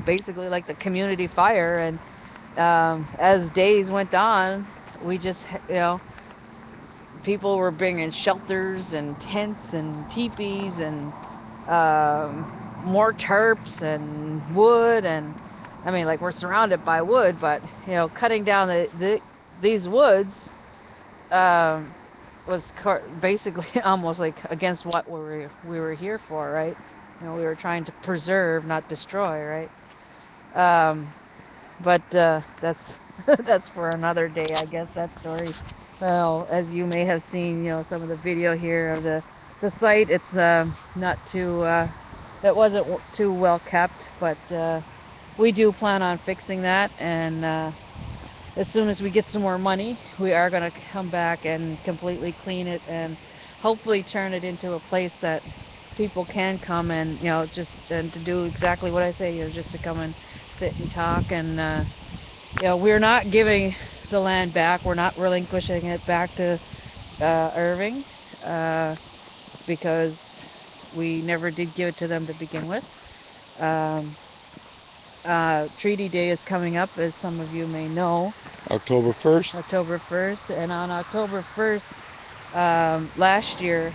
basically like the community fire. And as days went on, we just, people were bringing shelters and tents and teepees and um, more tarps and wood. And I mean, like, we're surrounded by wood, but cutting down these woods um, was basically almost like against what we were here for, right? We were trying to preserve, not destroy, right? Um, but that's that's for another day, I guess, that story. Well, as you may have seen, some of the video here of the site. It's not too it wasn't too well kept, but we do plan on fixing that. And as soon as we get some more money, we are going to come back and completely clean it, and hopefully turn it into a place that people can come and, just and to do exactly what I say, just to come and sit and talk. And we're not giving the land back. We're not relinquishing it back to Irving, uh, because we never did give it to them to begin with. Um, Treaty Day is coming up, as some of you may know. October 1st. October 1st. And on October 1st, last year,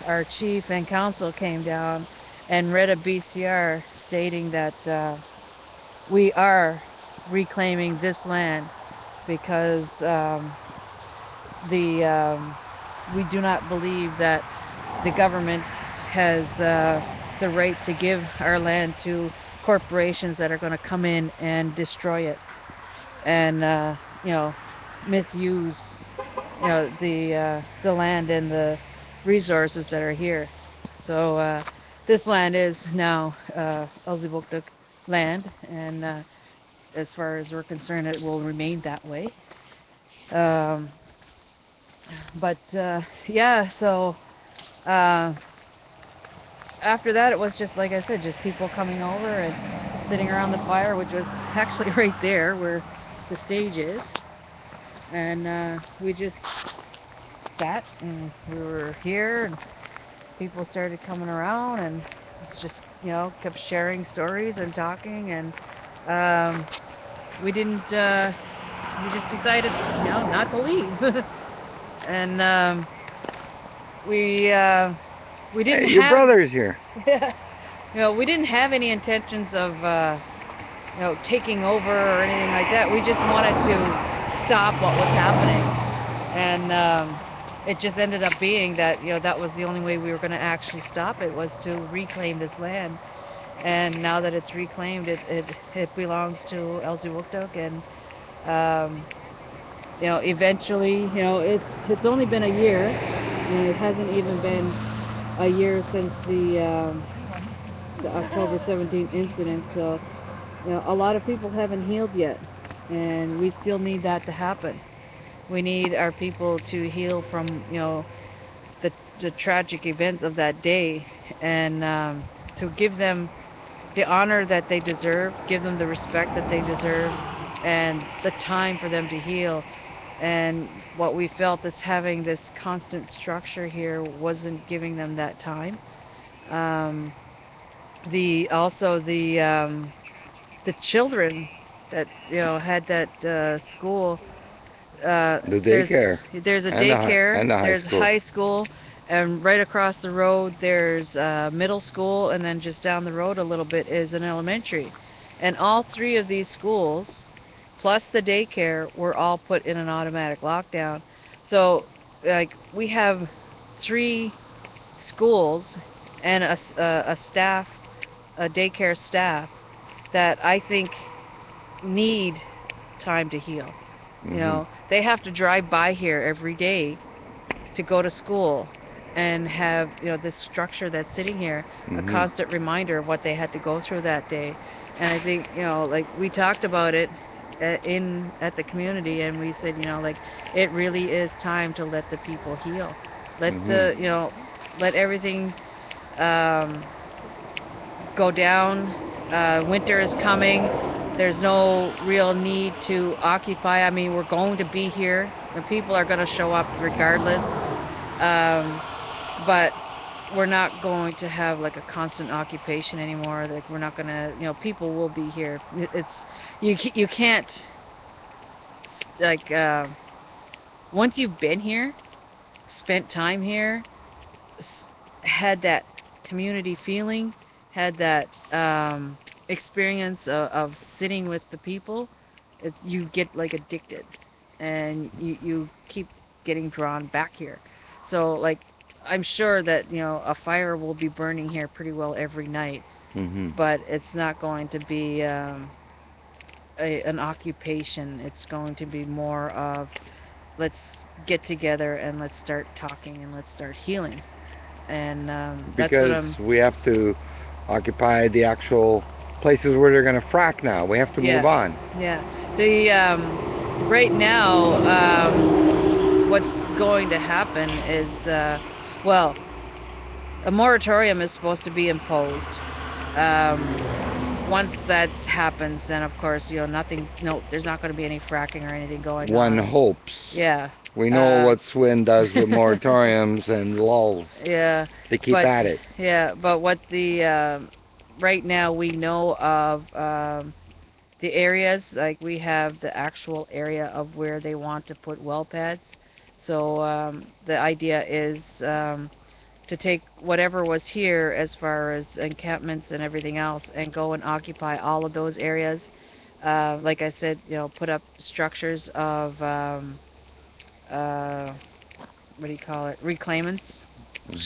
our chief and council came down and read a BCR stating that we are reclaiming this land, because the we do not believe that the government has the right to give our land to corporations that are going to come in and destroy it, and misuse the land and the resources that are here. So this land is now Elsipogtog land, and as far as we're concerned, it will remain that way. Um, but yeah, so uh, after that, it was just like I said, just people coming over and sitting around the fire, which was actually right there where the stage is. And we just sat, and we were here, and people started coming around, and it's just, kept sharing stories and talking. And um, we didn't, we just decided, not to leave. And we, uh, we didn't Hey, your have, brother's here. we didn't have any intentions of, taking over or anything like that. We just wanted to stop what was happening. And it just ended up being that, that was the only way we were going to actually stop it, was to reclaim this land. And now that it's reclaimed, it belongs to Elsipogtog. And um, eventually, it's only been a year, and it hasn't even been a year since the October 17th incident. So a lot of people haven't healed yet, and we still need that to happen. We need our people to heal from, the tragic events of that day, and to give them the honor that they deserve, give them the respect that they deserve, and the time for them to heal. And what we felt is having this constant structure here wasn't giving them that time. Um, the also the children that had that school. The daycare There's a and daycare, the high there's school. high school, and right across the road there's middle school, and then just down the road a little bit is an elementary. And all three of these schools, plus the daycare, were all put in an automatic lockdown. So, like, we have three schools and a staff, a daycare staff, that I think need time to heal. You Mm-hmm. know, they have to drive by here every day to go to school and have, this structure that's sitting here, a Mm-hmm. constant reminder of what they had to go through that day. And I think, like we talked about it at the community, and we said, like, it really is time to let the people heal. Let the, Mm-hmm. let everything um, go down. Winter is coming. There's no real need to occupy. I mean, we're going to be here. The people are going to show up regardless. Um, but we're not going to have like a constant occupation anymore. Like we're not going to, people will be here. It's you can't like once you've been here, spent time here, had that community feeling, had that experience of sitting with the people, it's you get like addicted, and you keep getting drawn back here. So like I'm sure that a fire will be burning here pretty well every night, Mm-hmm. but it's not going to be an occupation. It's going to be more of let's get together and let's start talking and let's start healing. And that's what I'm. Because we have to occupy the actual places where they're going to frack now. We have to move Yeah, on. yeah. The right now, what's going to happen is, well, a moratorium is supposed to be imposed. Um, Once that happens, then of course, nothing. No, there's not going to be any fracking or anything going One on. hopes. Yeah. We know Uh, what SWIN does with moratoriums and lulls. yeah, They keep but at it. what the right now we know of the areas, like we have the actual area of where they want to put well pads. So the idea is to take whatever was here as far as encampments and everything else and go and occupy all of those areas. Like I said, put up structures of uh, what do you call it? Reclaimants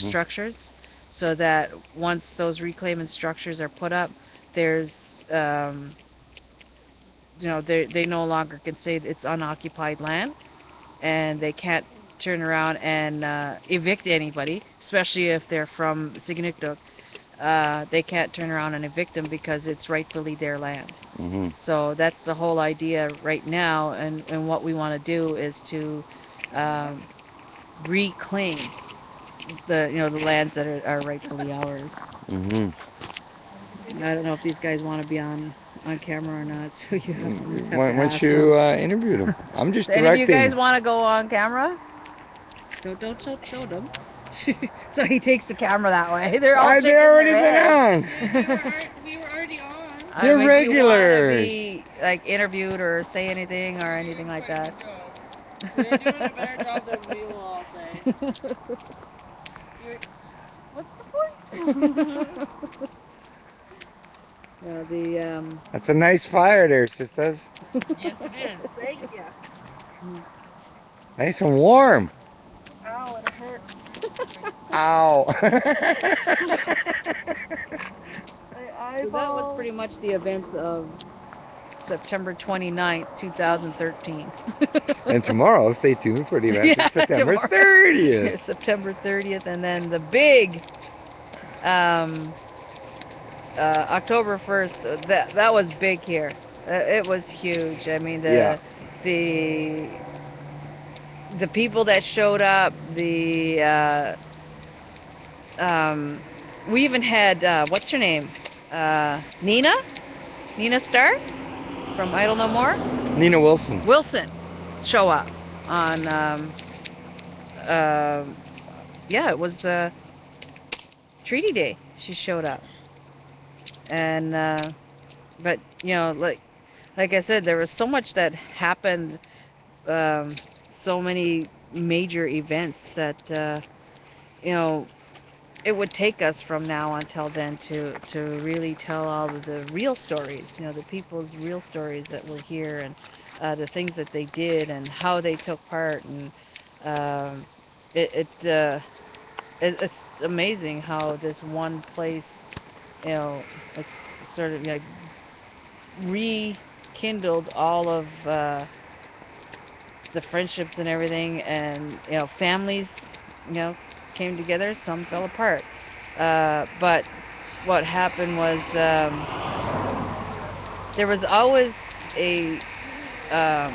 Hmm. structures, so that once those reclaimant structures are put up, there's they no longer can say it's unoccupied land, and they can't turn around and evict anybody, especially if they're from Signuktuk. They can't turn around and evict them because it's rightfully their land. Hmm. So that's the whole idea right now, and what we want to do is to um, reclaim the lands that are rightfully ours. Hmm. I don't know if these guys want to be on camera or not, so you just have Why to don't ask them. you interview them? I'm just Do any of you directing. guys want to go on camera? Don't show them. So he takes the camera that way. They're all They shaking their already been heads. on. We were already on. I They're mean, do you want to regulars. be like interviewed or say anything or You're doing anything like quite a that? good job. You're doing a better job than we will all say. You're. What's the point? No, the That's a nice fire there, sisters. Yes, it is. Thank you. Nice and warm. Ow, it hurts. Ow. My So that was eyeballs. pretty much the events of September 29th, 2013. And tomorrow, stay tuned for the events Yeah, of September tomorrow. 30th. September 30th, and then the big um, October 1st. That was big here. It was huge. I mean Yeah. the the people that showed up. The we even had what's her name? Nina Starr from Idle No More. Nina Wilson. Wilson show up on uh, yeah, it was Treaty Day. She showed up, and but like I said, there was so much that happened, so many major events that you know it would take us from now until then to really tell all of the real stories, the people's real stories that were here, and the things that they did and how they took part, and um, it, it it's amazing how this one place, like sort of rekindled all of the friendships and everything, and families came together. Some fell apart, but what happened was there was always a um,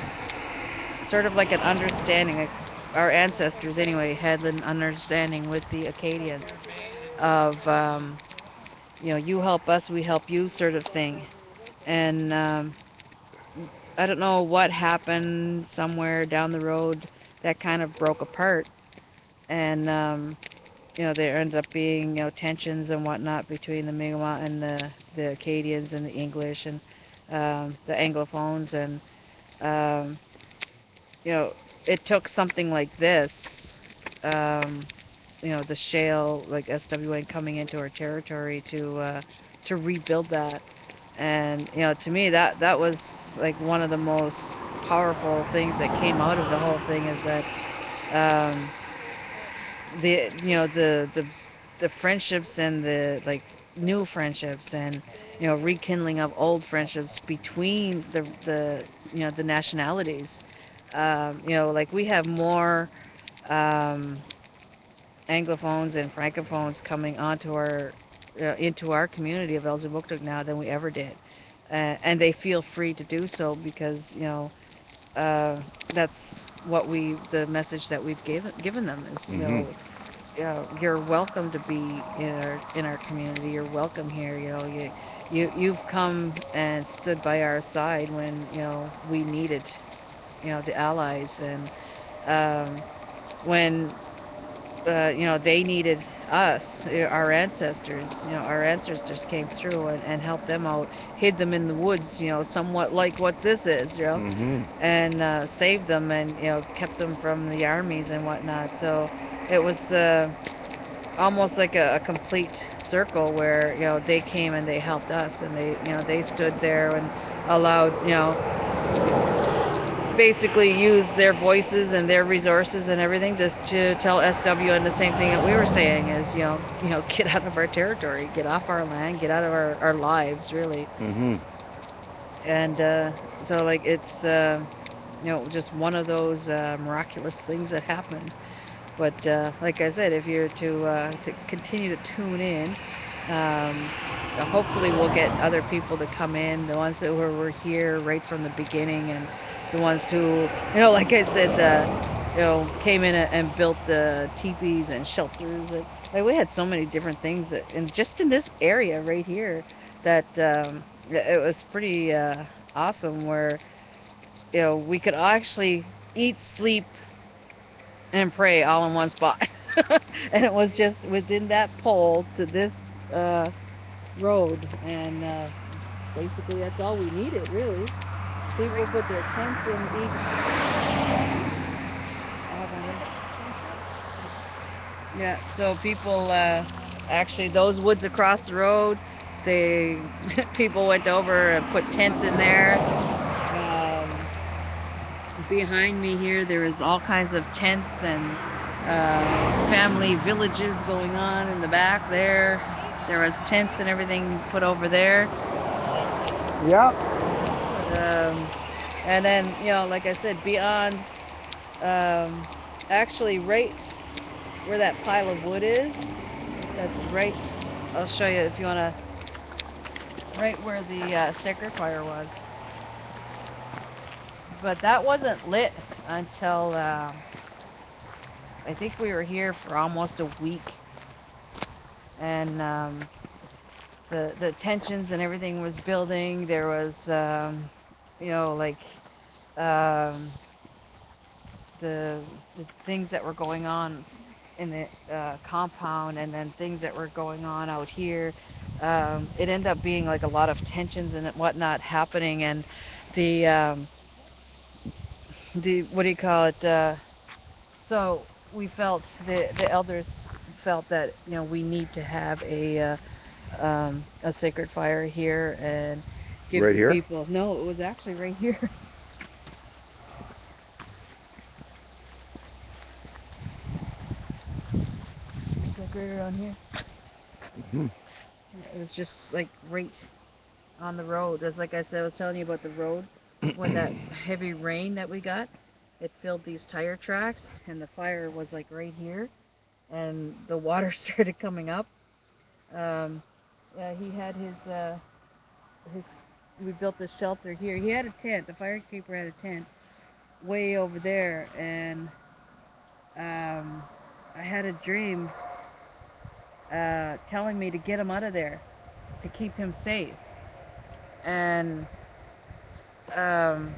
sort of like an understanding. Like our ancestors, anyway, had an understanding with the Acadians of you help us, we help you, sort of thing. And I don't know what happened somewhere down the road that kind of broke apart, and there ended up being tensions and whatnot between the Mi'kmaq and the Acadians and the English and the Anglophones, and um, you know it took something like this, the shale, like SWN coming into our territory to rebuild that. And to me, that was like one of the most powerful things that came out of the whole thing, is that um, the the friendships and the like new friendships, and rekindling of old friendships between the nationalities. Like we have more um, Anglophones and Francophones coming onto our into our community of Elsipogtog now than we ever did, and they feel free to do so because uh, that's what the message that we've given them is, Mm-hmm. you're welcome to be in our community. You're welcome here. You've come and stood by our side when we needed the allies, and um, when they needed us, our ancestors. Our ancestors came through and helped them out, hid them in the woods, somewhat like what this is, Mm-hmm. and saved them, and kept them from the armies and whatnot. So it was almost like a complete circle where they came and they helped us, and they stood there and allowed basically use their voices and their resources and everything just to tell SWN the same thing that we were saying, is get out of our territory, get off our land, get out of our lives, really. Mm-hmm. And so like it's just one of those miraculous things that happened. But like I said, if you're to continue to tune in, um, hopefully we'll get other people to come in, the ones that were here right from the beginning, and the ones who, like I said, came in and built the teepees and shelters. Like we had so many different things that, and just in this area right here, that it was pretty awesome. Where we could actually eat, sleep, and pray all in one spot. And it was just within that pole to this road, and basically that's all we needed, really. People put their tents in each. Yeah, so people actually, those woods across the road, they people went over and put tents in there. Um, Behind me here, there is all kinds of tents and family villages going on in the back there. There was tents and everything put over there. Yeah. Um, and then, like I said, beyond, um, actually, right where that pile of wood is, that's right. I'll show you if you want to. Right where the sacred fire was. But that wasn't lit until I think we were here for almost a week, and the tensions and everything was building. There was like um, the things that were going on in the compound, and then things that were going on out here. It ended up being like a lot of tensions and whatnot happening, and the what do you call it? So we felt, the elders felt that we need to have a sacred fire here and give Right the here. people. No, it was actually right here. Like right around here. Mm-hmm. It was just like right. on the road. As like I said, I was telling you about the road when that heavy rain that we got, it filled these tire tracks, and the fire was like right here, and the water started coming up. Yeah, he had his. We built this shelter here. He had a tent. The firekeeper had a tent way over there, and I had a dream telling me to get him out of there, to keep him safe. And um,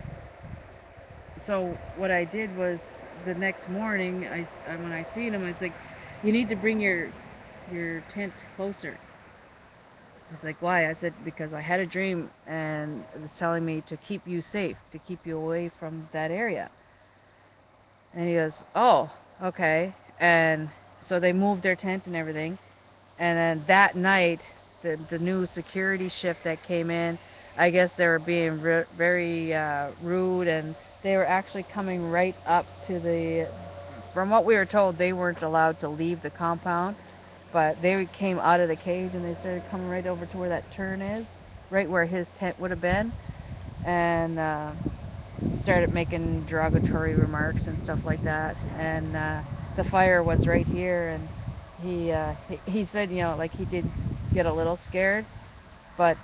so what I did was the next morning, when I seen him, I was like, "You need to bring your tent closer." He's like, "Why?" I said, "Because I had a dream and it was telling me to keep you safe, to keep you away from that area." And he goes, "Oh, okay." And so they moved their tent and everything. And then that night, the new security shift that came in, I guess they were being very rude, and they were actually coming right up to the. From what we were told, they weren't allowed to leave the compound, but they came out of the cage and they started coming right over to where that turn is, right where his tent would have been, and started making derogatory remarks and stuff like that. And the fire was right here, and he said, like he did get a little scared, but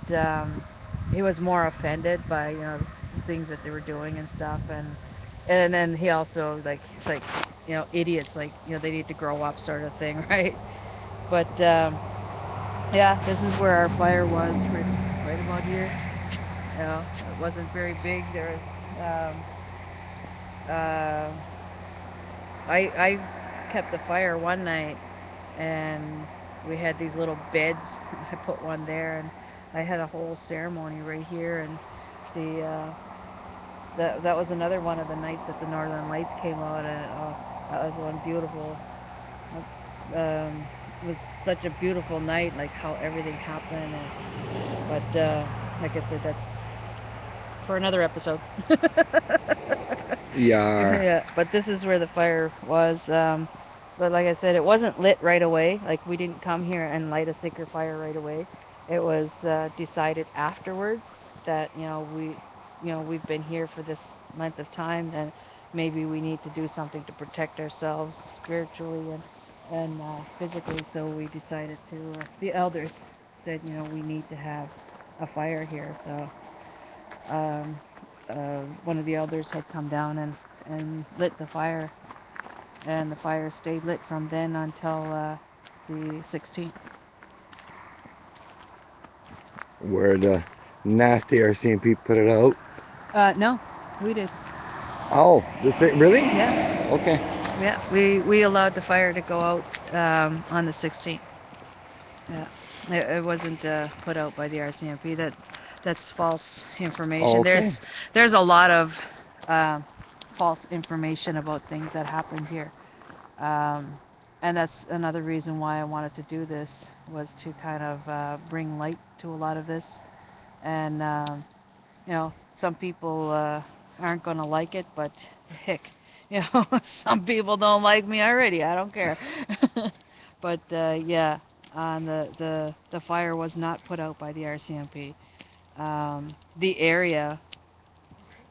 he was more offended by the things that they were doing and stuff. And then he also he's like, idiots, like they need to grow up, sort of thing, right? But yeah, this is where our fire was, right about here. It wasn't very big. There was uh, I kept the fire one night, and we had these little beds. I put one there, and I had a whole ceremony right here. And the that was another one of the nights that the Northern Lights came out, and that was one beautiful. It was such a beautiful night, like how everything happened. But like I said, that's for another episode. Yeah. Yeah, but this is where the fire was. But like I said, it wasn't lit right away. Like we didn't come here and light a sacred fire right away. It was decided afterwards that we've been here for this length of time, and maybe we need to do something to protect ourselves spiritually and physically. So we decided to. The elders said, we need to have a fire here. So um, one of the elders had come down and lit the fire, and the fire stayed lit from then until the 16th. Where the nasty RCMP put it out. No, we did. Oh, really? Yeah, Okay. yeah. We allowed the fire to go out on the 16th. Yeah, it wasn't put out by the RCMP. That's false information. Okay. There's a lot of false information about things that happened here. Um, and that's another reason why I wanted to do this, was to kind of bring light to a lot of this. And some people aren't going to like it, but heck, some people don't like me already. I don't care. But yeah, the fire was not put out by the RCMP. The area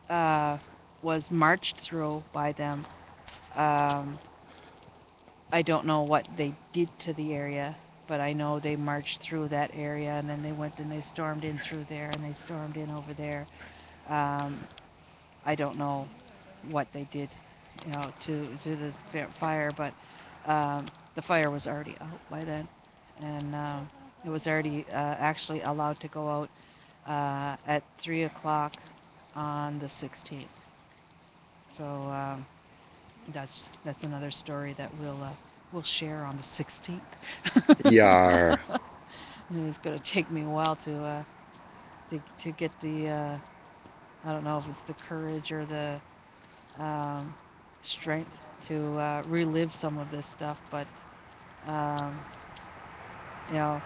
uh, was marched through by them. Um, I don't know what they did to the area, but I know they marched through that area, and then they went and they stormed in through there, and they stormed in over there. Um, I don't know what they did, to the fire, but the fire was already out by then, and it was already actually allowed to go out at 3 o'clock on the 16th. So that's another story that we'll share on the 16th. Yar. It's gonna take me a while to get the I don't know if it's the courage or the um, strength to relive some of this stuff, but um, you know,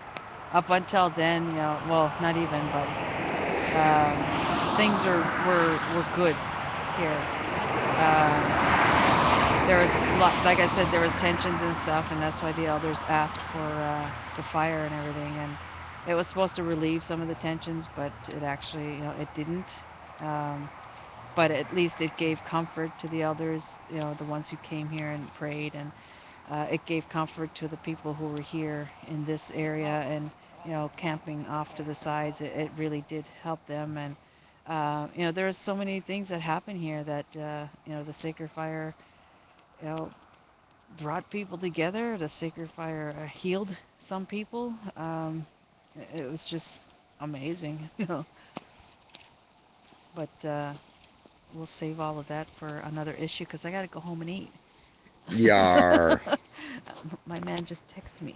up until then, well, not even, but um, things were good here. There was like I said, there was tensions and stuff, and that's why the elders asked for the fire and everything. it was supposed to relieve some of the tensions, but it actually, it didn't. Um, but at least it gave comfort to the elders, the ones who came here and prayed, and it gave comfort to the people who were here in this area and camping off to the sides. It really did help them, and there's so many things that happen here that the sacred fire you know brought people together. The sacred fire healed some people. It was just amazing, but we'll save all of that for another issue because I got to go home and eat. Yar. My man just texted me.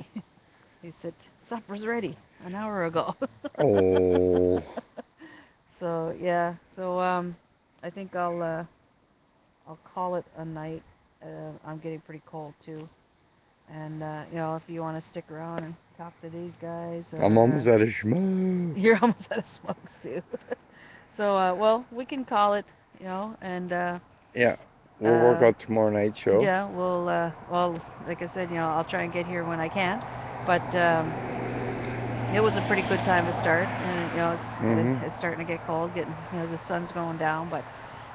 He said, supper's ready an hour ago. Oh. So, yeah. So, I think I'll call it a night. I'm getting pretty cold too. And, if you want to stick around and talk to these guys, I'm or almost out of schmo. you're almost out of smokes too. So, well, we can call it, and Yeah. We'll work out tomorrow night's show. yeah, well, like I said, I'll try and get here when I can. But it was a pretty good time to start, and it's starting to get cold, getting the sun's going down. But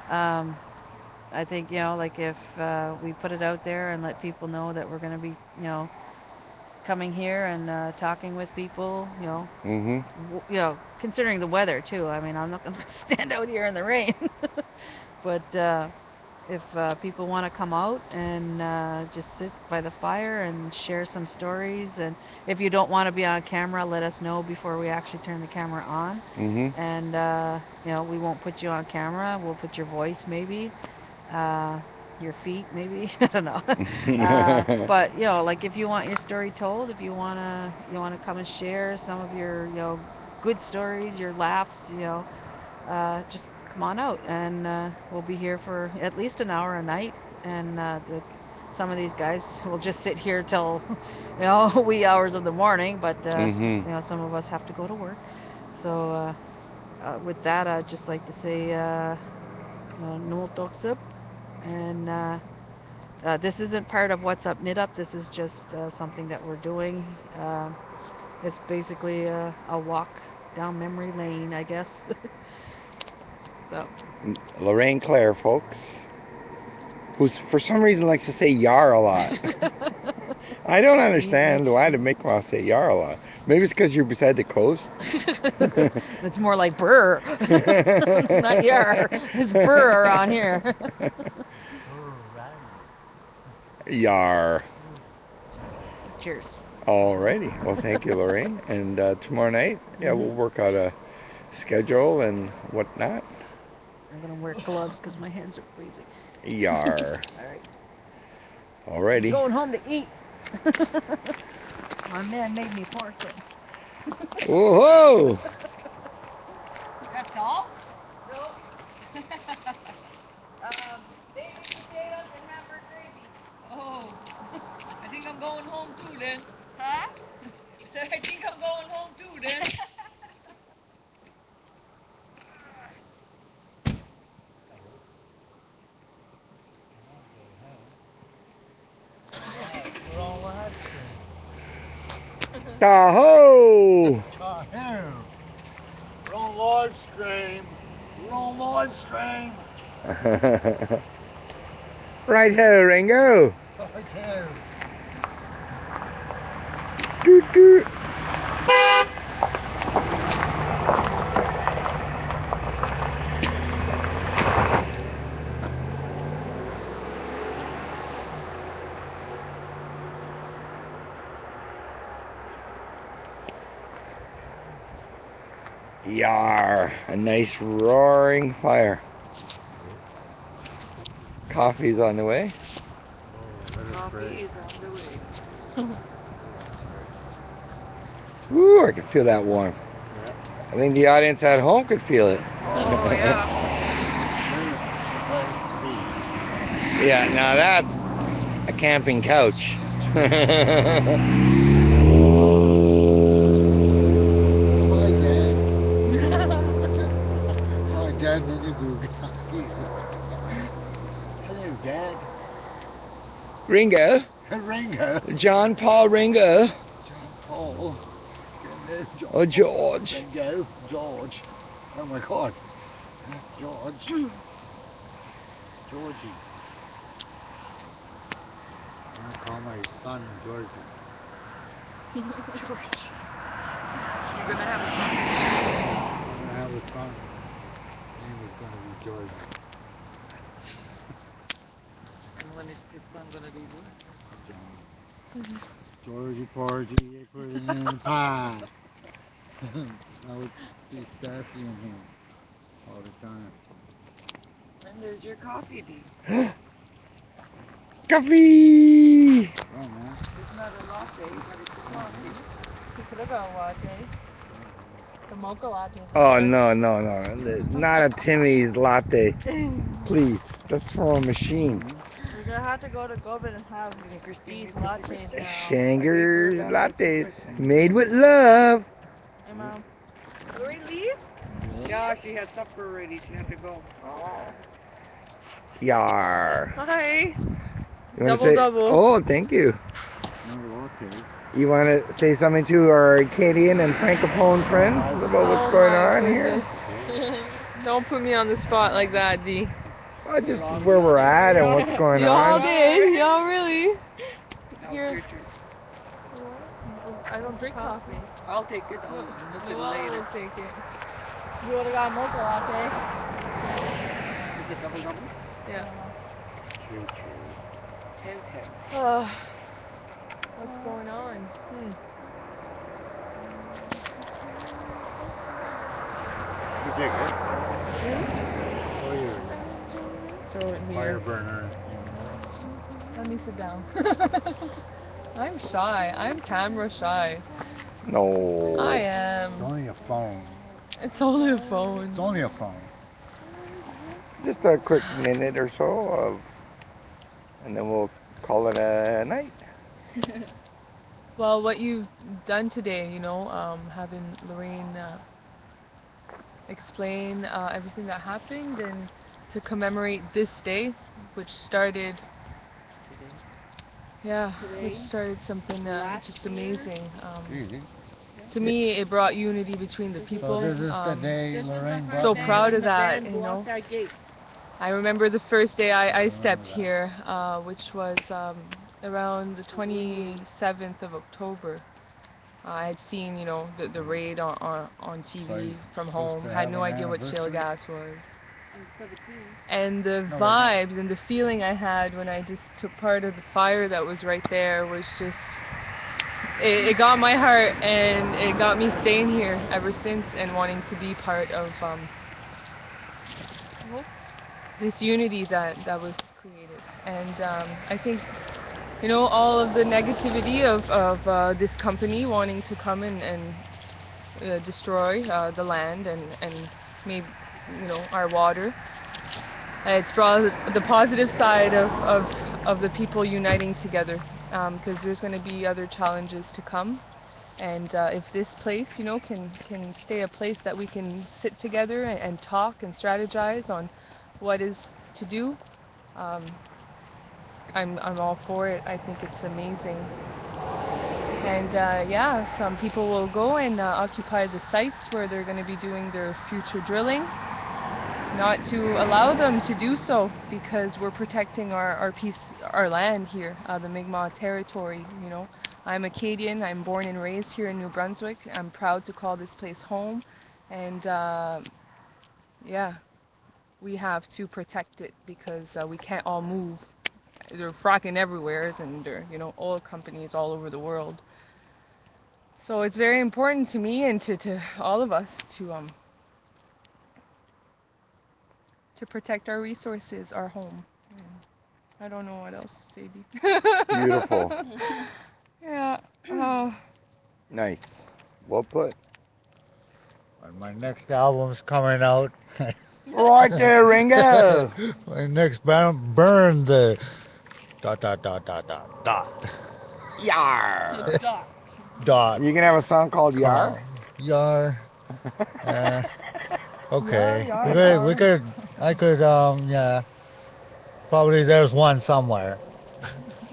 I think like if we put it out there and let people know that we're going to be coming here and talking with people, considering the weather too. I mean, I'm not going to stand out here in the rain, but if people want to come out and just sit by the fire and share some stories, and if you don't want to be on camera, let us know before we actually turn the camera on. And we won't put you on camera. We'll put your voice maybe, your feet maybe. I don't know. But like if you want your story told, if you wanna come and share some of your good stories, your laughs, just come on out, and we'll be here for at least an hour a night. And some of these guys will just sit here till wee hours of the morning, but some of us have to go to work. So with that, I'd just like to say Noel Doksip, and this isn't part of What's Up Knit Up. This is just something that we're doing. It's basically a walk down memory lane, I guess. So Lorraine Clair, folks, who for some reason likes to say yar a lot. I don't understand why to make me say yar a lot. Maybe it's because you're beside the coast. It's more like brr. Not yar. It's brr around here. Yar. Cheers. Alrighty. Well, thank you, Lorraine. And tomorrow night, we'll work out a schedule and whatnot. I'm gonna wear gloves because my hands are freezing. Yar. Alright. Alrighty. Going home to eat. My man made me portion. Whoa! That's all? No. Baby potatoes and hamburger gravy. Oh, I think I'm going home too then. Huh? So I think I'm going home too then. We're on live stream. Tahoe! Tahoe. We're on live stream. We're on live stream. Right here, Ringo. Tahoe. Doot, doot. Yar, a nice roaring fire. Coffee's on the way. Coffee is on the way. Ooh, I can feel that warm. I think the audience at home could feel it. Oh yeah. This place to be. Yeah, now that's a camping couch. Hi, Dad. Hi, Dad. Hello, Dad. Ringo, Ringo. John Paul Ringo. John Paul. George. Oh, George. Go, George. Oh my God. George. Georgie. I'm gonna call my son Georgie. George. You're gonna have a son? I'm gonna have a son. His name is gonna be Georgie. And when is this son gonna be born? Georgie Porgy, put it in the pie. I would be sassy in here all the time. When does your coffee be? Coffee! Oh man. It's not a latte, but it's a coffee. He could have got a latte. The mocha latte. Oh, no, no, no. Not a Timmy's latte. Please. That's from a machine. We're gonna have to go to Govan and have these lattes now. Shanger lattes. Made with love. Hey, Mom. Lorraine leave? Yeah, she had supper already. She had to go. Oh. Yar. Hi. You wanna Double, say, double. Oh, thank you. Not a latte. You want to say something to our Acadian and Francophone friends about what's Oh going my on here? goodness. Don't put me on the spot like that, D. Just where we're at and what's going Y'all on. did. Y'all really. Now Here. it's your turn. I don't drink coffee. I'll take it. I'll look at it Luella later. will take it. You would have got a mocha latte. Is it double double? Yeah. True, true. What's going on? You take it. Oh, yeah. Throw it here. Fire burner. Let me sit down. I'm shy. I'm camera shy. I No. am. It's only a phone. It's only a phone. It's only a phone. Just a quick minute or so of, and then we'll call it a night. Well, what you've done today, having Lorraine explain everything that happened and to commemorate this day, which started, which started something just amazing. Easy. To me, it brought unity between the So people. this is the day Lorraine brought So me proud here? of that, I remember the first day I stepped here, which was around the 27th of October. I had seen, the raid on So TV you're from supposed home. to Had have no an idea what shale anniversary? gas was. I'm 17. And the No, right vibes and the feeling I had when I just took part of the fire that was right there was just, it got my heart and it got me staying here ever since and wanting to be part of this unity that was created. And I think, all of the negativity of this company wanting to come and destroy the land and maybe, our water. It's brought the positive side of the people uniting together, because there's going to be other challenges to come. And if this place, can stay a place that we can sit together and talk and strategize on what is to do, um, I'm all for it. I think it's amazing. And some people will go and occupy the sites where they're going to be doing their future drilling. Not to allow them to do so because we're protecting our peace, our land here, the Mi'kmaq territory. I'm Acadian. I'm born and raised here in New Brunswick. I'm proud to call this place home, and we have to protect it because we can't all move. They're fracking everywhere, and they're oil companies all over the world. So it's very important to me and to all of us to protect our resources, our home. I don't know what else to say, Dee. Beautiful. Yeah. Oh. Nice. Well put. When my next album's coming out. Right there, Ringo. My next band, Burn the dot dot dot dot dot dot Yar. dot You can have a song called Yar. com. Yar. Uh, okay. Yar, We yar, could, we yar. could, I could, yeah. Probably there's one somewhere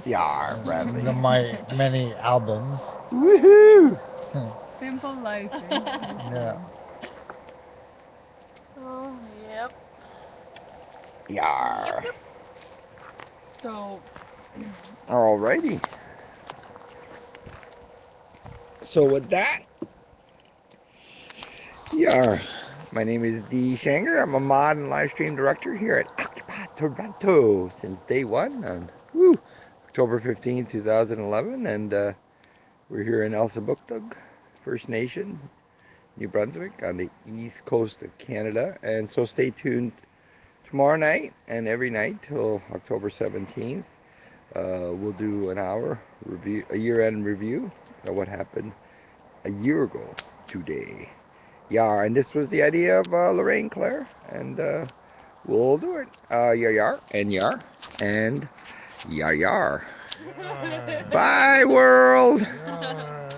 Yar, Bradley. in my many albums. Woohoo! Simple life, eh? Yeah. Oh, yep. Yar. So, Alrighty. So with that, yar. My name is Dee Shanger. I'm a mod and live stream director here at Occupy Toronto since day one on October 15, 2011. And we're here in Elsipogtog First Nation, New Brunswick on the east coast of Canada. And so stay tuned tomorrow night and every night till October 17th. We'll do an hour review, a year-end review of what happened a year ago today. Yeah, and this was the idea of Lorraine Clair, and we'll do it. Yar and yar and yar yar. Yar. Bye, world. Yar.